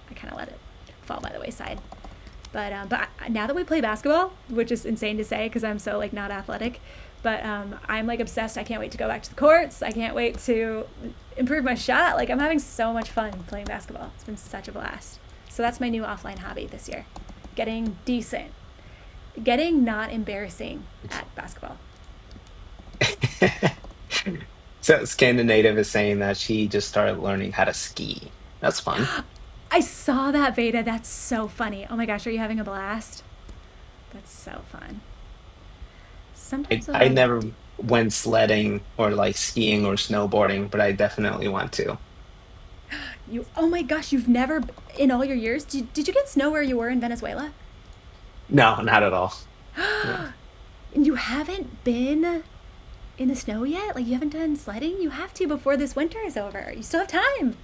I kind of let it fall by the wayside. But now that we play basketball, which is insane to say because I'm so like not athletic, but I'm like obsessed. I can't wait to go back to the courts. I can't wait to improve my shot. Like I'm having so much fun playing basketball. It's been such a blast. So that's my new offline hobby this year. Getting decent, getting not embarrassing at basketball. So Scandinative is saying that she just started learning how to ski. That's fun. I saw that beta. That's so funny. Oh my gosh, are you having a blast? That's so fun. I, Sometimes I'll I like never went sledding or like skiing or snowboarding, but I definitely want to. you. Oh my gosh, you've never in all your years. Did you get snow where you were in Venezuela? No, not at all. No. And you haven't been in the snow yet? Like you haven't done sledding? You have to before this winter is over. You still have time.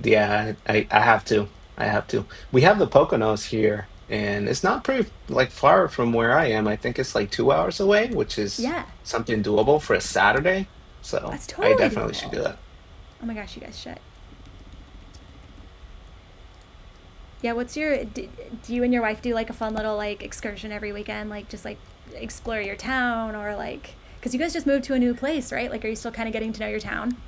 Yeah, I have to. I have to. We have the Poconos here, and it's not pretty like far from where I am. I think it's like 2 hours away, which is Yeah, something doable for a Saturday. So that's I totally definitely should doable. do it. Oh my gosh, you guys should. Yeah, what's your do you and your wife do like a fun little like excursion every weekend, like just like explore your town or like cuz you guys just moved to a new place, right? Like are you still kind of getting to know your town?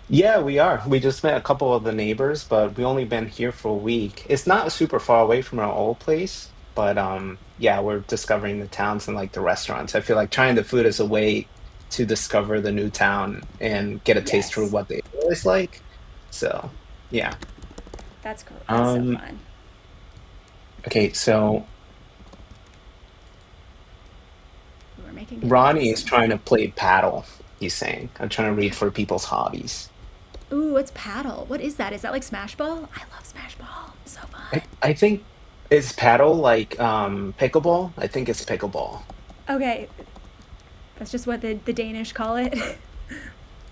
Yeah, we are. We just met a couple of the neighbors, but we only been here for a week. It's not super far away from our old place, but yeah, we're discovering the towns and like the restaurants. I feel like trying the food is a way to discover the new town and get a taste for Yes. what they always like. So, yeah. That's cool. That's so Um, fun. okay, so We're making Ronnie is comparisons. trying to play paddle, he's saying. I'm trying to read for people's hobbies. Ooh, what's paddle? What is that? Is that like Smash Ball? I love Smash Ball. It's so fun. I think is paddle like pickleball? I think it's pickleball. Okay, that's just what the Danish call it.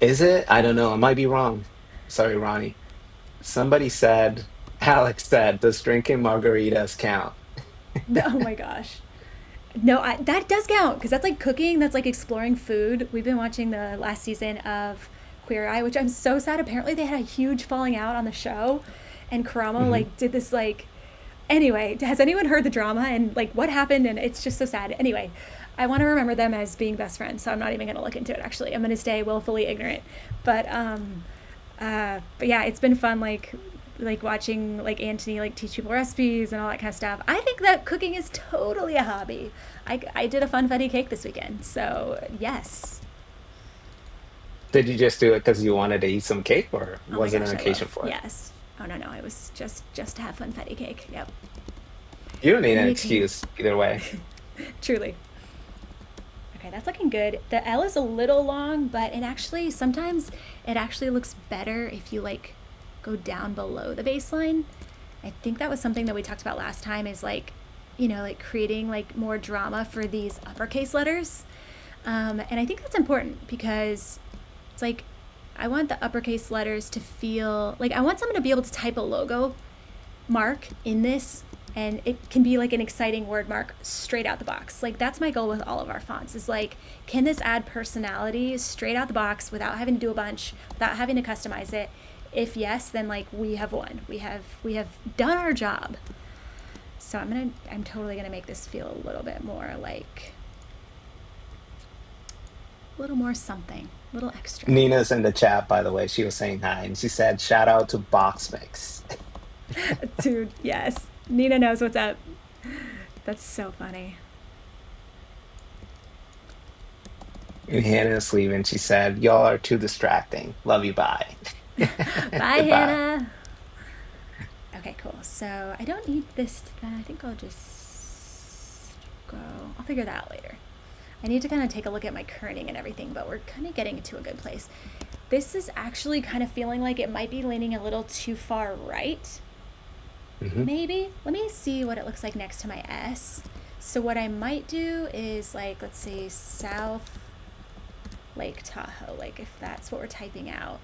Is it? I don't know. I might be wrong. Sorry, Ronnie. Somebody said, Alex said, does drinking margaritas count? Oh my gosh. No, that does count because that's like cooking. That's like exploring food. We've been watching the last season of Queer Eye, which I'm so sad. Apparently, they had a huge falling out on the show, and Karamo Hmm. like did this like. Anyway, has anyone heard the drama and like what happened? And it's just so sad. Anyway, I want to remember them as being best friends, so I'm not even going to look into it. Actually, I'm going to stay willfully ignorant. But yeah, it's been fun. Like watching like Anthony like teach people recipes and all that kind of stuff. I think that cooking is totally a hobby. I did a funfetti cake this weekend, so yes. Did you just do it because you wanted to eat some cake, or Oh my was it an gosh, I occasion love for it? yes. Oh no, it was just to have funfetti cake. Yep. You don't need And an you can excuse either way. truly. Okay, that's looking good. The L is a little long, but it actually sometimes it actually looks better if you like go down below the baseline. I think that was something that we talked about last time is like, like creating like more drama for these uppercase letters. And I think that's important because it's like I want the uppercase letters to feel like I want someone to be able to type a logo mark in this and it can be like an exciting word mark straight out the box. Like that's my goal with all of our fonts is like, can this add personality straight out the box without having to do a bunch, without having to customize it? If yes, then like we have won. We have done our job. So I'm totally gonna make this feel a little bit more like a little more something, a little extra. Nina's in the chat, by the way. She was saying hi, and she said, "Shout out to Box Mix." Dude, yes. Nina knows what's up. That's so funny. And Hannah's leaving. She said, "Y'all are too distracting. Love you. Bye." Bye, Goodbye. Hannah. Okay, cool. So I don't need this then. I think I'll just go. I'll figure that out later. I need to kind of take a look at my kerning and everything, but we're kind of getting to a good place. This is actually kind of feeling like it might be leaning a little too far right. Hmm. Maybe. Let me see what it looks like next to my S. So what I might do is like, let's say South Lake Tahoe, like if that's what we're typing out.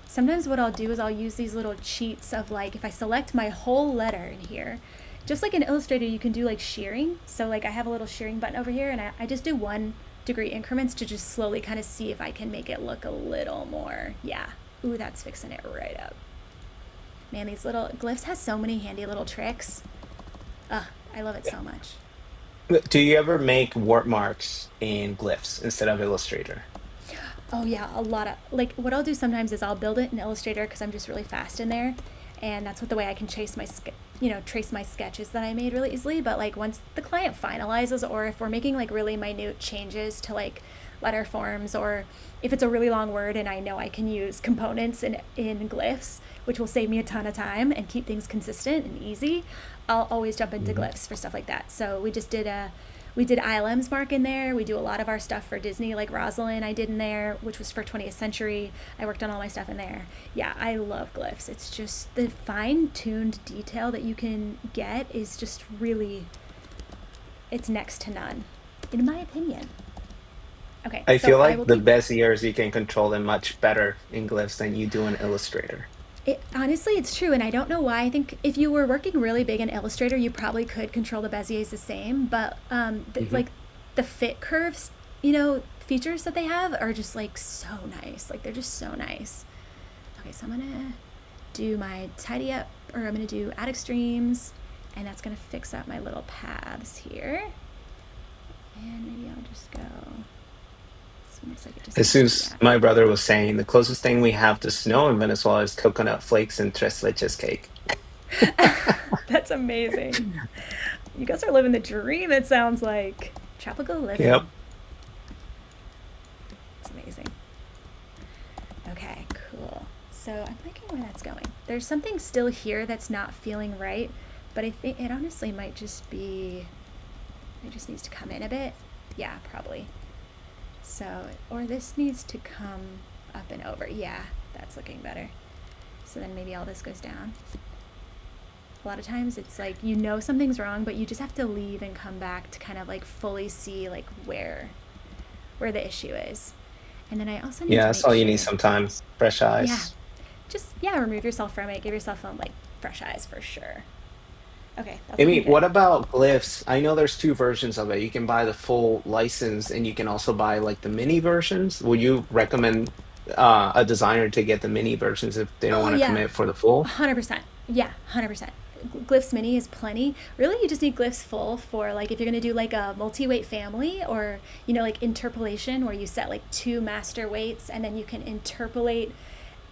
Sometimes what I'll do is I'll use these little cheats of like, if I select my whole letter in here, just like in Illustrator, you can do like shearing. So like I have a little shearing button over here and I just do 1 degree increments to just slowly kind of see if I can make it look a little more, yeah. Ooh, that's fixing it right up. Man, these little glyphs has so many handy little tricks. Ugh, I love it so much. Do you ever make warp marks in glyphs instead of Illustrator? Oh yeah, a lot of like what I'll do sometimes is I'll build it in Illustrator because I'm just really fast in there, and that's what the way I can trace my sketches that I made really easily. But like once the client finalizes, or if we're making like really minute changes to like letter forms, or if it's a really long word and I know I can use components in glyphs, which will save me a ton of time and keep things consistent and easy, I'll always jump into Hmm. glyphs for stuff like that. So we did ILM's mark in there. We do a lot of our stuff for Disney, like Rosalind I did in there, which was for 20th century. I worked on all my stuff in there. Yeah, I love glyphs. It's just the fine-tuned detail that you can get is just really, it's next to none, in my opinion. Okay, I so feel I like will the keep. best years you can control them much better in glyphs than you do in Illustrator. It, honestly, it's true, and I don't know why. I think if you were working really big in Illustrator, you probably could control the Beziers the same, but Hmm. like the fit curves, features that they have are just like so nice. Like they're just so nice. Okay, so I'm gonna do my tidy up, or I'm gonna do add extremes, and that's gonna fix up my little paths here. And maybe I'll just go. This one looks like it just needs to be Jesus, that. my brother was saying the closest thing we have to snow in Venezuela is coconut flakes and tres leches cake. That's amazing. You guys are living the dream, it sounds like. Tropical Yep. living. It's amazing. Okay, cool. So I'm liking where that's going. There's something still here that's not feeling right, but I think it honestly might just be, it just needs to come in a bit. Yeah, probably. So, or this needs to come up and over. Yeah, that's looking better. So then maybe all this goes down. A lot of times it's like something's wrong, but you just have to leave and come back to kind of like fully see like where the issue is. And then I also need Yeah, to that's make all you need sure, sometimes. Fresh yeah, eyes. just remove yourself from it. Give yourself some like fresh eyes for sure. Okay, that's looking Amy, good. what about glyphs? I know there's two versions of it. You can buy the full license and you can also buy like the mini versions. Would you recommend a designer to get the mini versions if they don't Oh want to yeah, commit for the full? 100%. Yeah, 100%. Glyphs mini is plenty. Really, you just need glyphs full for like if you're gonna do like a multi-weight family, or like interpolation where you set like two master weights and then you can interpolate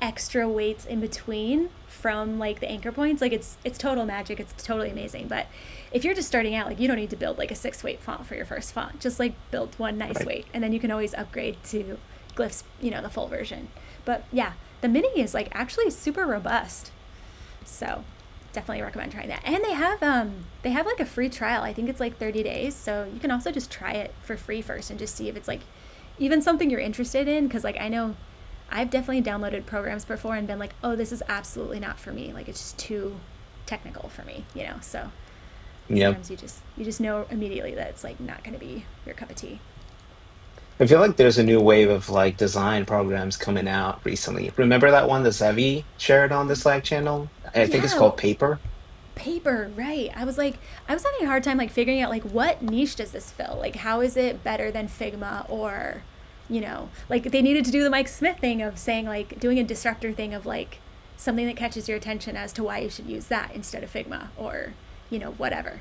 extra weights in between from like the anchor points. Like it's total magic. It's totally amazing. But if you're just starting out, like you don't need to build like a 6 weight font for your first font. Just like build one nice Right. weight and then you can always upgrade to glyphs, the full version. But yeah, the mini is like actually super robust. So definitely recommend trying that. And they have like a free trial. I think it's like 30 days. So you can also just try it for free first and just see if it's like even something you're interested in, cuz like I know I've definitely downloaded programs before and been like, "Oh, this is absolutely not for me. Like it's just too technical for me." So Yep. sometimes you just know immediately that it's like not going to be your cup of tea. I feel like there's a new wave of like design programs coming out recently. Remember that one that Zevi shared on the Slack channel? I think it's Yeah, called Paper. paper, right. I was having a hard time like figuring out like what niche does this fill? Like how is it better than Figma or like they needed to do the Mike Smith thing of saying, like, doing a disruptor thing of like something that catches your attention as to why you should use that instead of Figma or, whatever.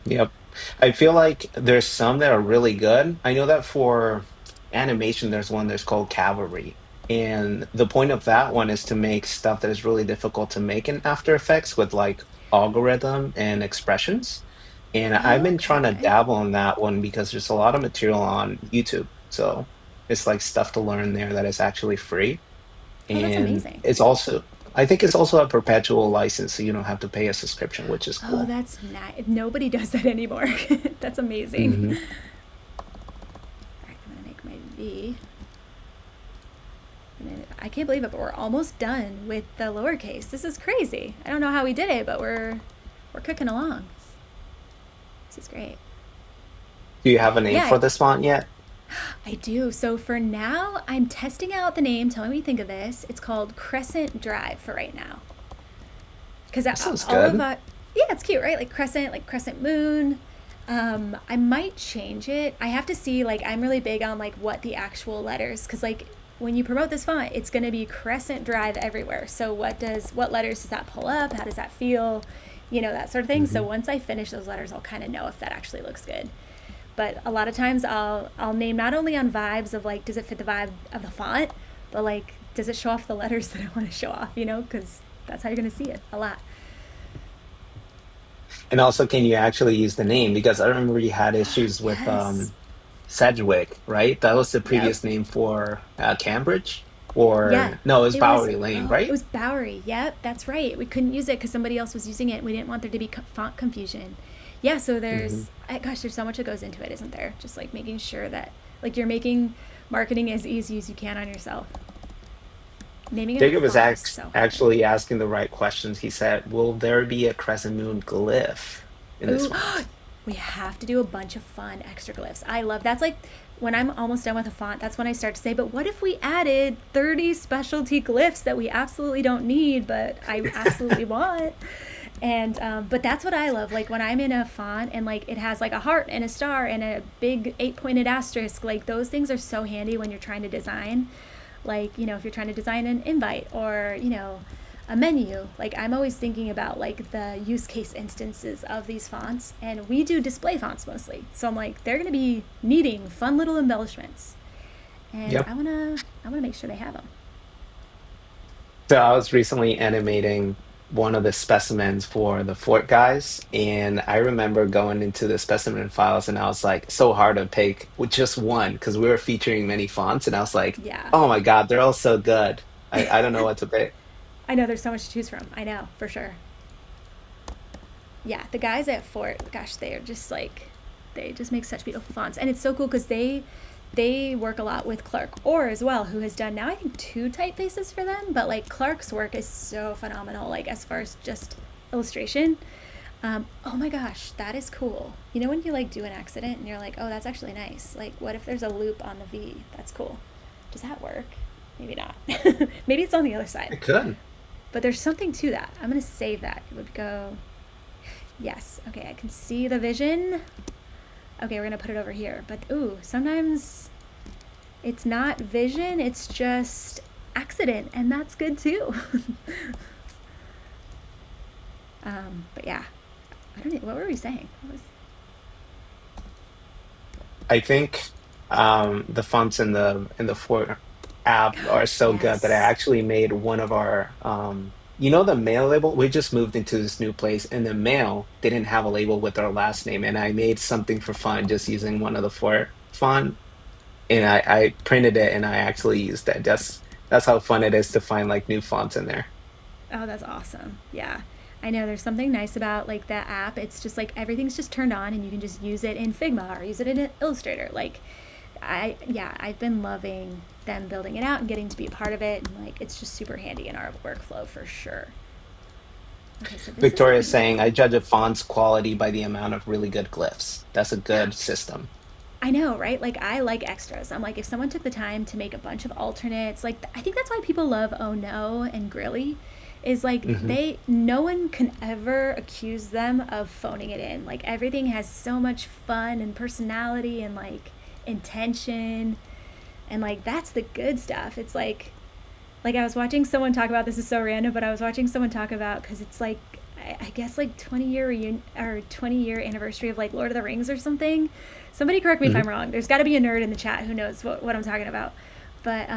Yep. I feel like there's some that are really good. I know that for animation, there's one that's called Cavalry. And the point of that one is to make stuff that is really difficult to make in After Effects with like algorithm and expressions. And I've been trying to Okay. dabble in that one because there's a lot of material on YouTube. So it's like stuff to learn there that is actually free. Oh, that's And amazing. it's also, I think it's also a perpetual license, so you don't have to pay a subscription, which is Oh, cool. that's nice. Nobody does that anymore. That's amazing. Hmm. All right, I'm gonna make my V. And then, I can't believe it, but we're almost done with the lowercase. This is crazy. I don't know how we did it, but we're cooking along. This is great. Do you have a name Yeah, for this font yet? I do. So for now, I'm testing out the name. Tell me what you think of this. It's called Crescent Drive for right now. Because That sounds all of good. yeah, it's cute, right? Like crescent moon. I might change it. I have to see. Like, I'm really big on like what the actual letters, because like when you promote this font, it's going to be Crescent Drive everywhere. So what letters does that pull up? How does that feel? That sort of thing. So Hmm. once I finish those letters, I'll kind of know if that actually looks good. But a lot of times I'll name not only on vibes of like, does it fit the vibe of the font, but like, does it show off the letters that I want to show off? Because that's how you're going to see it a lot. And also, can you actually use the name? Because I remember you had issues with Yes. Sedgwick, right? That was the Yep. previous name for Cambridge, Yeah. or no, it was It was Bowery Lane, it right? was Bowery. Yep, that's right. We couldn't use it because somebody else was using it. We didn't want there to be font confusion. Yeah. So Hmm. gosh, there's so much that goes into it, isn't there? Just like making sure that like you're making marketing as easy as you can on yourself. Naming a Jacob was font is so hard. actually asking the right questions. He said, "Will there be a crescent moon glyph in this Ooh, font?" we have to do a bunch of fun extra glyphs. I love that's like when I'm almost done with a font, that's when I start to say, but what if we added 30 specialty glyphs that we absolutely don't need, but I absolutely want? And but that's what I love. Like when I'm in a font and like it has like a heart and a star and a big 8-pointed asterisk, like those things are so handy when you're trying to design. Like, if you're trying to design an invite or, a menu, like I'm always thinking about like the use case instances of these fonts, and we do display fonts mostly. So I'm like, they're going to be needing fun little embellishments, and Yep. I want to make sure they have them. So I was recently animating one of the specimens for the fort guys, and I remember going into the specimen files, and I was like, so hard to pick with just one because we were featuring many fonts, and I was like, Yeah. oh my God, they're all so good. I don't know what to pick. I know there's so much to choose from. I know for sure. Yeah, the guys at Fort, gosh, they are just like, they just make such beautiful fonts, and it's so cool because they work a lot with Clark Orr as well, who has done now I think two typefaces for them. But like Clark's work is so phenomenal, like as far as just illustration. Oh my gosh, that is cool. When you like do an accident and you're like, oh, that's actually nice. Like, what if there's a loop on the V? That's cool. Does that work? Maybe not. Maybe it's on the other side. I could. But there's something to that. I'm gonna save that. It would go. Yes. Okay, I can see the vision. Okay, we're gonna put it over here. But ooh, sometimes it's not vision, it's just accident, and that's good too. But yeah, I don't know. What were we saying? I think the fonts in the Fort app are so good that I Yes. actually made one of our the mail label. We just moved into this new place, and the mail didn't have a label with our last name, and I made something for fun just using one of the Fort font, and I printed it and I actually used that. That's how fun it is to find like new fonts in there. Oh, that's awesome. Yeah. I know there's something nice about like that app. It's just like everything's just turned on and you can just use it in Figma or use it in Illustrator. Like I've been loving them building it out and getting to be a part of it, and like it's just super handy in our workflow for sure. Okay, so this is Victoria looking is good. saying I judge a font's quality by the amount of really good glyphs. That's a good system. I know, right? Like I like extras. I'm like if someone took the time to make a bunch of alternates, like I think that's why people love Oh No and Grilly is like Hmm. no one can ever accuse them of phoning it in. Like everything has so much fun and personality, and like intention, and like that's the good stuff. It's like I was watching someone talk about, this is so random, but I was watching someone talk about, because it's like I guess like 20-year reunion or 20-year anniversary of like Lord of the Rings or something. Somebody correct me if Hmm. I'm wrong. There's got to be a nerd in the chat who knows what I'm talking about. But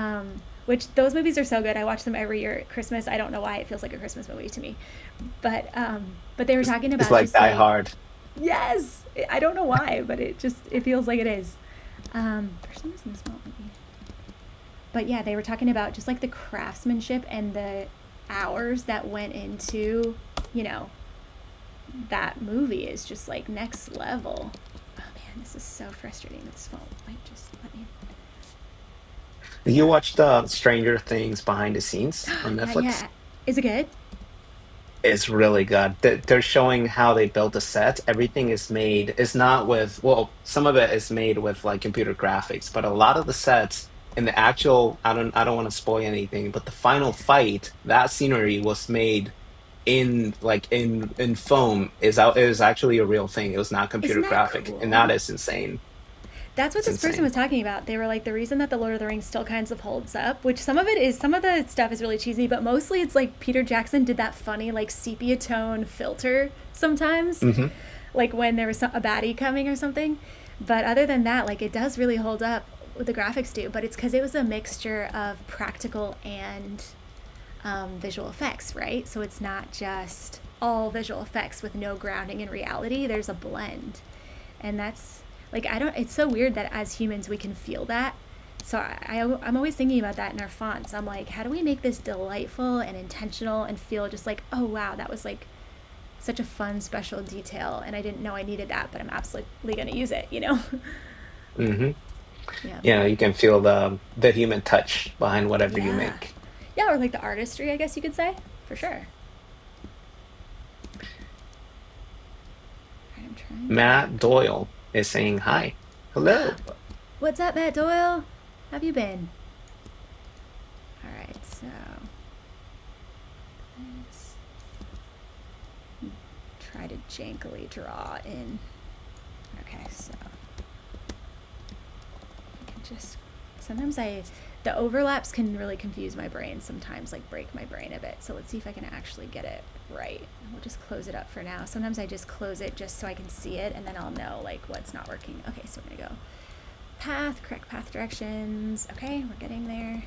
which those movies are so good. I watch them every year at Christmas. I don't know why it feels like a Christmas movie to me. But they were talking It's about like just Die like, Hard. yes, I don't know why, but it feels like it is. For some reason this won't let me. But yeah, they were talking about just like the craftsmanship and the hours that went into, you know, that movie is just like next level. Oh man, this is so frustrating. This phone might just let me. You Yeah, watched Stranger Things behind the scenes on not Netflix? yet. Is it good? It's really good. They're showing how they built the set. Everything is made, it's not with, well, some of it is made with like computer graphics, but a lot of the sets and the actual, I don't want to spoil anything, but the final fight, that scenery was made in like in foam is actually a real thing. It was not Isn't computer that graphic, and that cool? is insane. That's what It's this person insane. was talking about. They were like, the reason that the Lord of the Rings still kinds of holds up, which some of it is, some of the stuff is really cheesy, but mostly it's like Peter Jackson did that funny like sepia tone filter sometimes, Hmm. like when there was a baddie coming or something. But other than that, like it does really hold up. The graphics do, but it's because it was a mixture of practical and visual effects, right? So it's not just all visual effects with no grounding in reality. There's a blend, and that's like I don't. It's so weird that as humans we can feel that. So I'm always thinking about that in our fonts. I'm like, how do we make this delightful and intentional and feel just like, oh wow, that was like such a fun special detail, and I didn't know I needed that, but I'm absolutely gonna use it. You know? Hmm. Yeah. Yeah, you can feel the human touch behind whatever you Yeah. make. Yeah, or like the artistry, I guess you could say, for sure. All right, I'm trying to. Matt Doyle is saying hi. Hello. What's up, Matt Doyle? How have you been? All right, so let's try to jankily draw in. Okay, so I can just. Sometimes the overlaps can really confuse my brain. Sometimes, like break my brain a bit. So let's see if I can actually get it right. We'll just close it up for now. Sometimes I just close it just so I can see it, and then I'll know like what's not working. Okay, so we're gonna go path, correct path directions. Okay, we're getting there.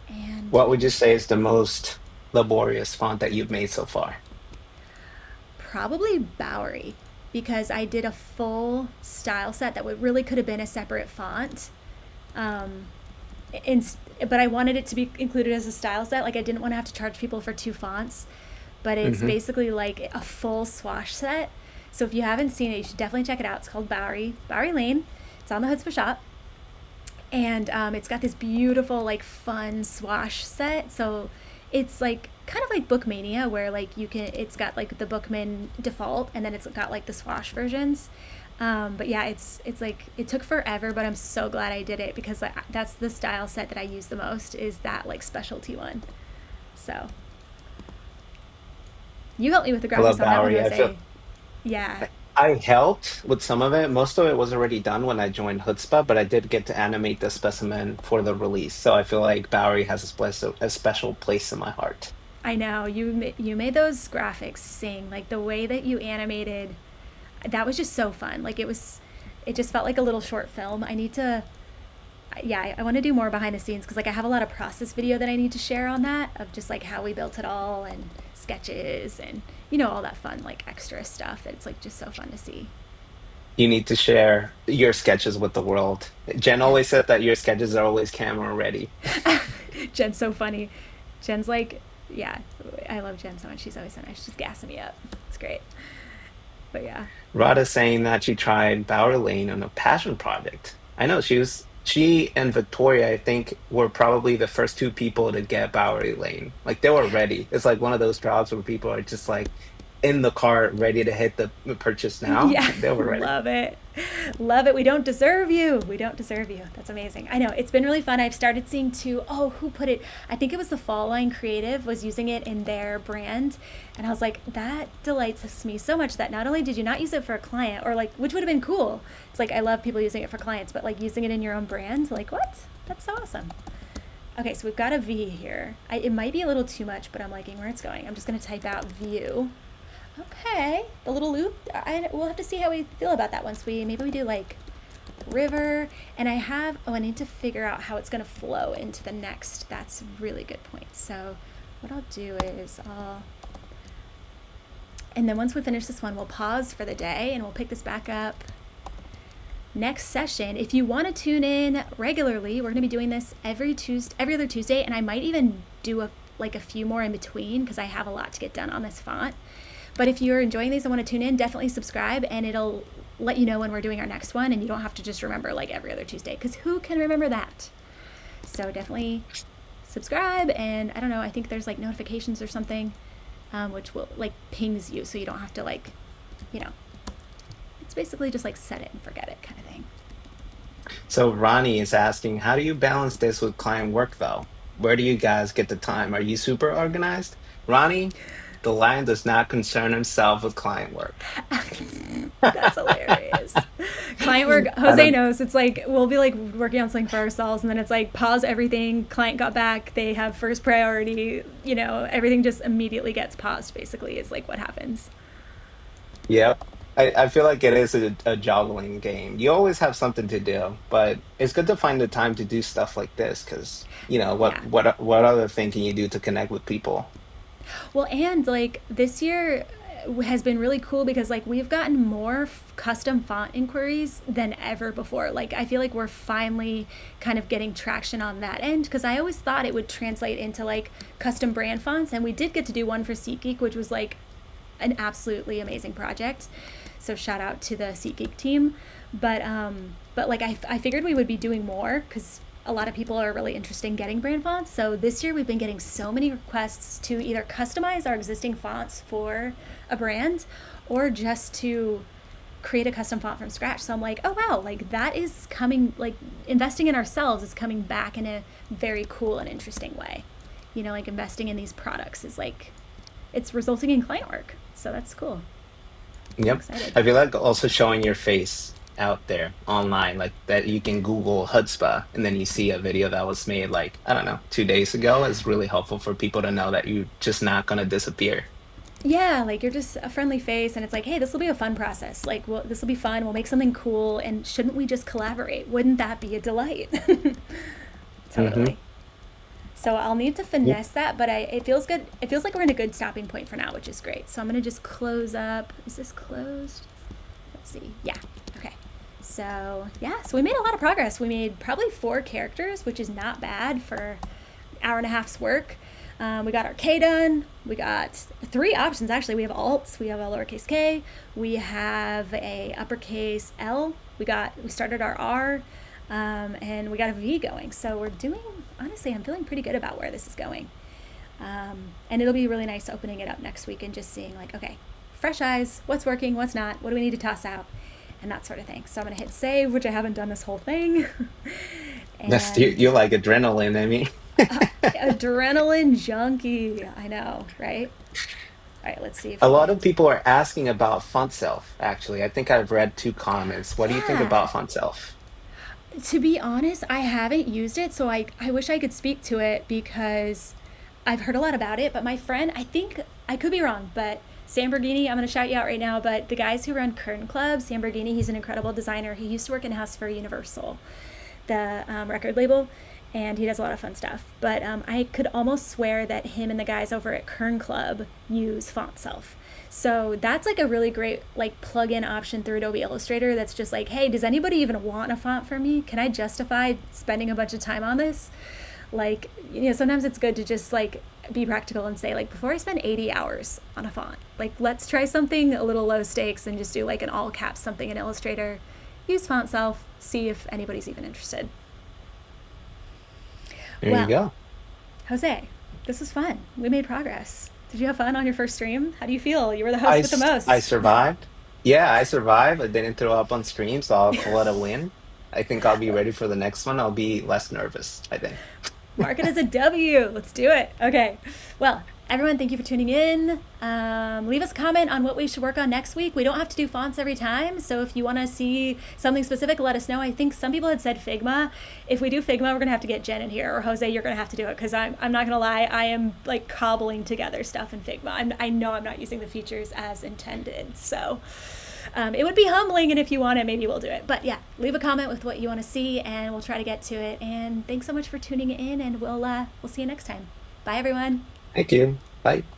And What would you say is the most laborious font that you've made so far? probably Bowery, because I did a full style set that would really could have been a separate font. Um, in, but I wanted it to be included as a style set. Like I didn't want to have to charge people for two fonts, but it's Hmm. basically like a full swash set. So if you haven't seen it, you should definitely check it out. It's called Bowery Lane. It's on the Hoodzpah shop, and it's got this beautiful like fun swash set. So it's like kind of like Bookmania, where like you can, it's got like the Bookman default, and then it's got like the swash versions. But yeah, it's like it took forever, but I'm so glad I did it, because like, that's the style set that I use the most, is that like specialty one. So you helped me with the I love graphics on that one, Bowery. Jose. Yeah. I helped with some of it. Most of it was already done when I joined Hoodzpah, but I did get to animate the specimen for the release. So I feel like Bowery has a special place in my heart. I know you made those graphics sing, like the way that you animated. That was just so fun. Like it just felt like a little short film. I need to, yeah, I want to do more behind the scenes, because like I have a lot of process video that I need to share on that, of just like how we built it all, and sketches, and all that fun like extra stuff that it's like just so fun to see. You need to share your sketches with the world. Jen Yeah. always said that your sketches are always camera ready. Jen's so funny. Jen's like, yeah, I love Jen so much. She's always so nice. She's gassing me up. It's great. But yeah. Rada saying that she tried Bowery Lane on a passion project. I know she and Victoria, I think, were probably the first two people to get Bowery Lane. Like they were ready. It's like one of those jobs where people are just like, in the cart, ready to hit the purchase now. Yeah, They were ready. love it. Love it. We don't deserve you. We don't deserve you. That's amazing. I know. It's been really fun. I've started seeing too, oh, who put it? I think it was the Fall Line Creative was using it in their brand. And I was like, that delights me so much that not only did you not use it for a client or like, which would have been cool. It's like, I love people using it for clients, but like using it in your own brand, like what? That's so awesome. Okay, so we've got a V here. It might be a little too much, but I'm liking where it's going. I'm just going to type out view. Okay, the little loop, we'll have to see how we feel about that once maybe we do like river, and I need to figure out how it's gonna flow into the next. That's a really good point. So what I'll do is and then once we finish this one, we'll pause for the day and we'll pick this back up next session. If you want to tune in regularly, we're gonna be doing this every other Tuesday, and I might even do a few more in between because I have a lot to get done on this font. But if you're enjoying these and want to tune in, definitely subscribe, and it'll let you know when we're doing our next one, and you don't have to just remember like every other Tuesday, because who can remember that? So definitely subscribe, and I don't know, I think there's like notifications or something, which will like pings you, so you don't have to like, it's basically just like set it and forget it kind of thing. So Ronnie is asking, how do you balance this with client work though? Where do you guys get the time? Are you super organized? Ronnie, the lion does not concern himself with client work. That's hilarious. Client work, I Jose don't. knows. It's like we'll be like working on something for ourselves, and then it's like pause everything. Client got back. They have first priority. Everything just immediately gets paused. Basically, is like what happens. Yep. I feel like it is a juggling game. You always have something to do, but it's good to find the time to do stuff like this because, Yeah. what other thing can you do to connect with people? Well, and like this year has been really cool because like we've gotten more custom font inquiries than ever before. Like I feel like we're finally kind of getting traction on that end, because I always thought it would translate into like custom brand fonts, and we did get to do one for SeatGeek, which was like an absolutely amazing project. So shout out to the SeatGeek team. But like I figured we would be doing more because a lot of people are really interested in getting brand fonts. So this year we've been getting so many requests to either customize our existing fonts for a brand or just to create a custom font from scratch. So I'm like, oh wow, like that is coming, like investing in ourselves is coming back in a very cool and interesting way. Like investing in these products is like, it's resulting in client work. So that's cool. I'm Yep. excited. I feel like also showing your face out there online, like that you can Google Hoodzpah and then you see a video that was made like, I don't know, 2 days ago is really helpful for people to know that you're just not gonna disappear. Yeah, like you're just a friendly face, and it's like, hey, this will be a fun process. Like, this will be fun. We'll make something cool, and shouldn't we just collaborate? Wouldn't that be a delight? Hmm. Totally. So I'll need to Yeah. finesse that, but it feels good. It feels like we're in a good stopping point for now, which is great. So I'm gonna just close up. Is this closed? Let's see. Yeah. Okay. So yeah. So we made a lot of progress. We made probably 4 characters, which is not bad for hour and a half's work. We got our K done. We got 3 options actually. We have alts. We have a lowercase k. We have a uppercase L. We started our R, and we got a V going. So we're doing. Honestly, I'm feeling pretty good about where this is going. And it'll be really nice opening it up next week and just seeing like, okay, fresh eyes. What's working? What's not? What do we need to toss out? And that sort of thing. So I'm gonna hit save, which I haven't done this whole thing. That's you, And you're like adrenaline, I mean. adrenaline junkie. I know, right? All right, let's see if A we lot can. of people are asking about font self, actually. I think I've read 2 comments. What do you think Yeah. about font self? To be honest, I haven't used it, so I wish I could speak to it because I've heard a lot about it. But my friend, I think, I could be wrong, but Sam Borghini, I'm going to shout you out right now, but the guys who run Kern Club, Sam Borghini, he's an incredible designer. He used to work in house for Universal, the record label, and he does a lot of fun stuff. But I could almost swear that him and the guys over at Kern Club use Font Self. So that's like a really great like plug-in option through Adobe Illustrator that's just like, hey, does anybody even want a font from me? Can I justify spending a bunch of time on this? Like, sometimes it's good to just like be practical and say like, before I spend 80 hours on a font, like let's try something a little low stakes and just do like an all caps something in Illustrator. Use Font Self, see if anybody's even interested. There you Well, go. Jose, this was fun. We made progress Did you have fun on your first stream? How do you feel? You were the host with the I most. survived. Yeah, I survived. I didn't throw up on stream, so I'll call it a win. I think I'll be ready for the next one. I'll be less nervous, I think. Mark it as a W. Let's do it. Okay. Well, everyone, thank you for tuning in. Leave us a comment on what we should work on next week. We don't have to do fonts every time, so if you want to see something specific, let us know. I think some people had said Figma. If we do Figma, we're going to have to get Jen in here, or Jose, you're going to have to do it, because I'm not going to lie, I am like cobbling together stuff in Figma. I know I'm not using the features as intended, so it would be humbling, and if you want it, maybe we'll do it. But yeah, leave a comment with what you want to see, and we'll try to get to it. And thanks so much for tuning in, and we'll see you next time. Bye, everyone. Thank you. Bye.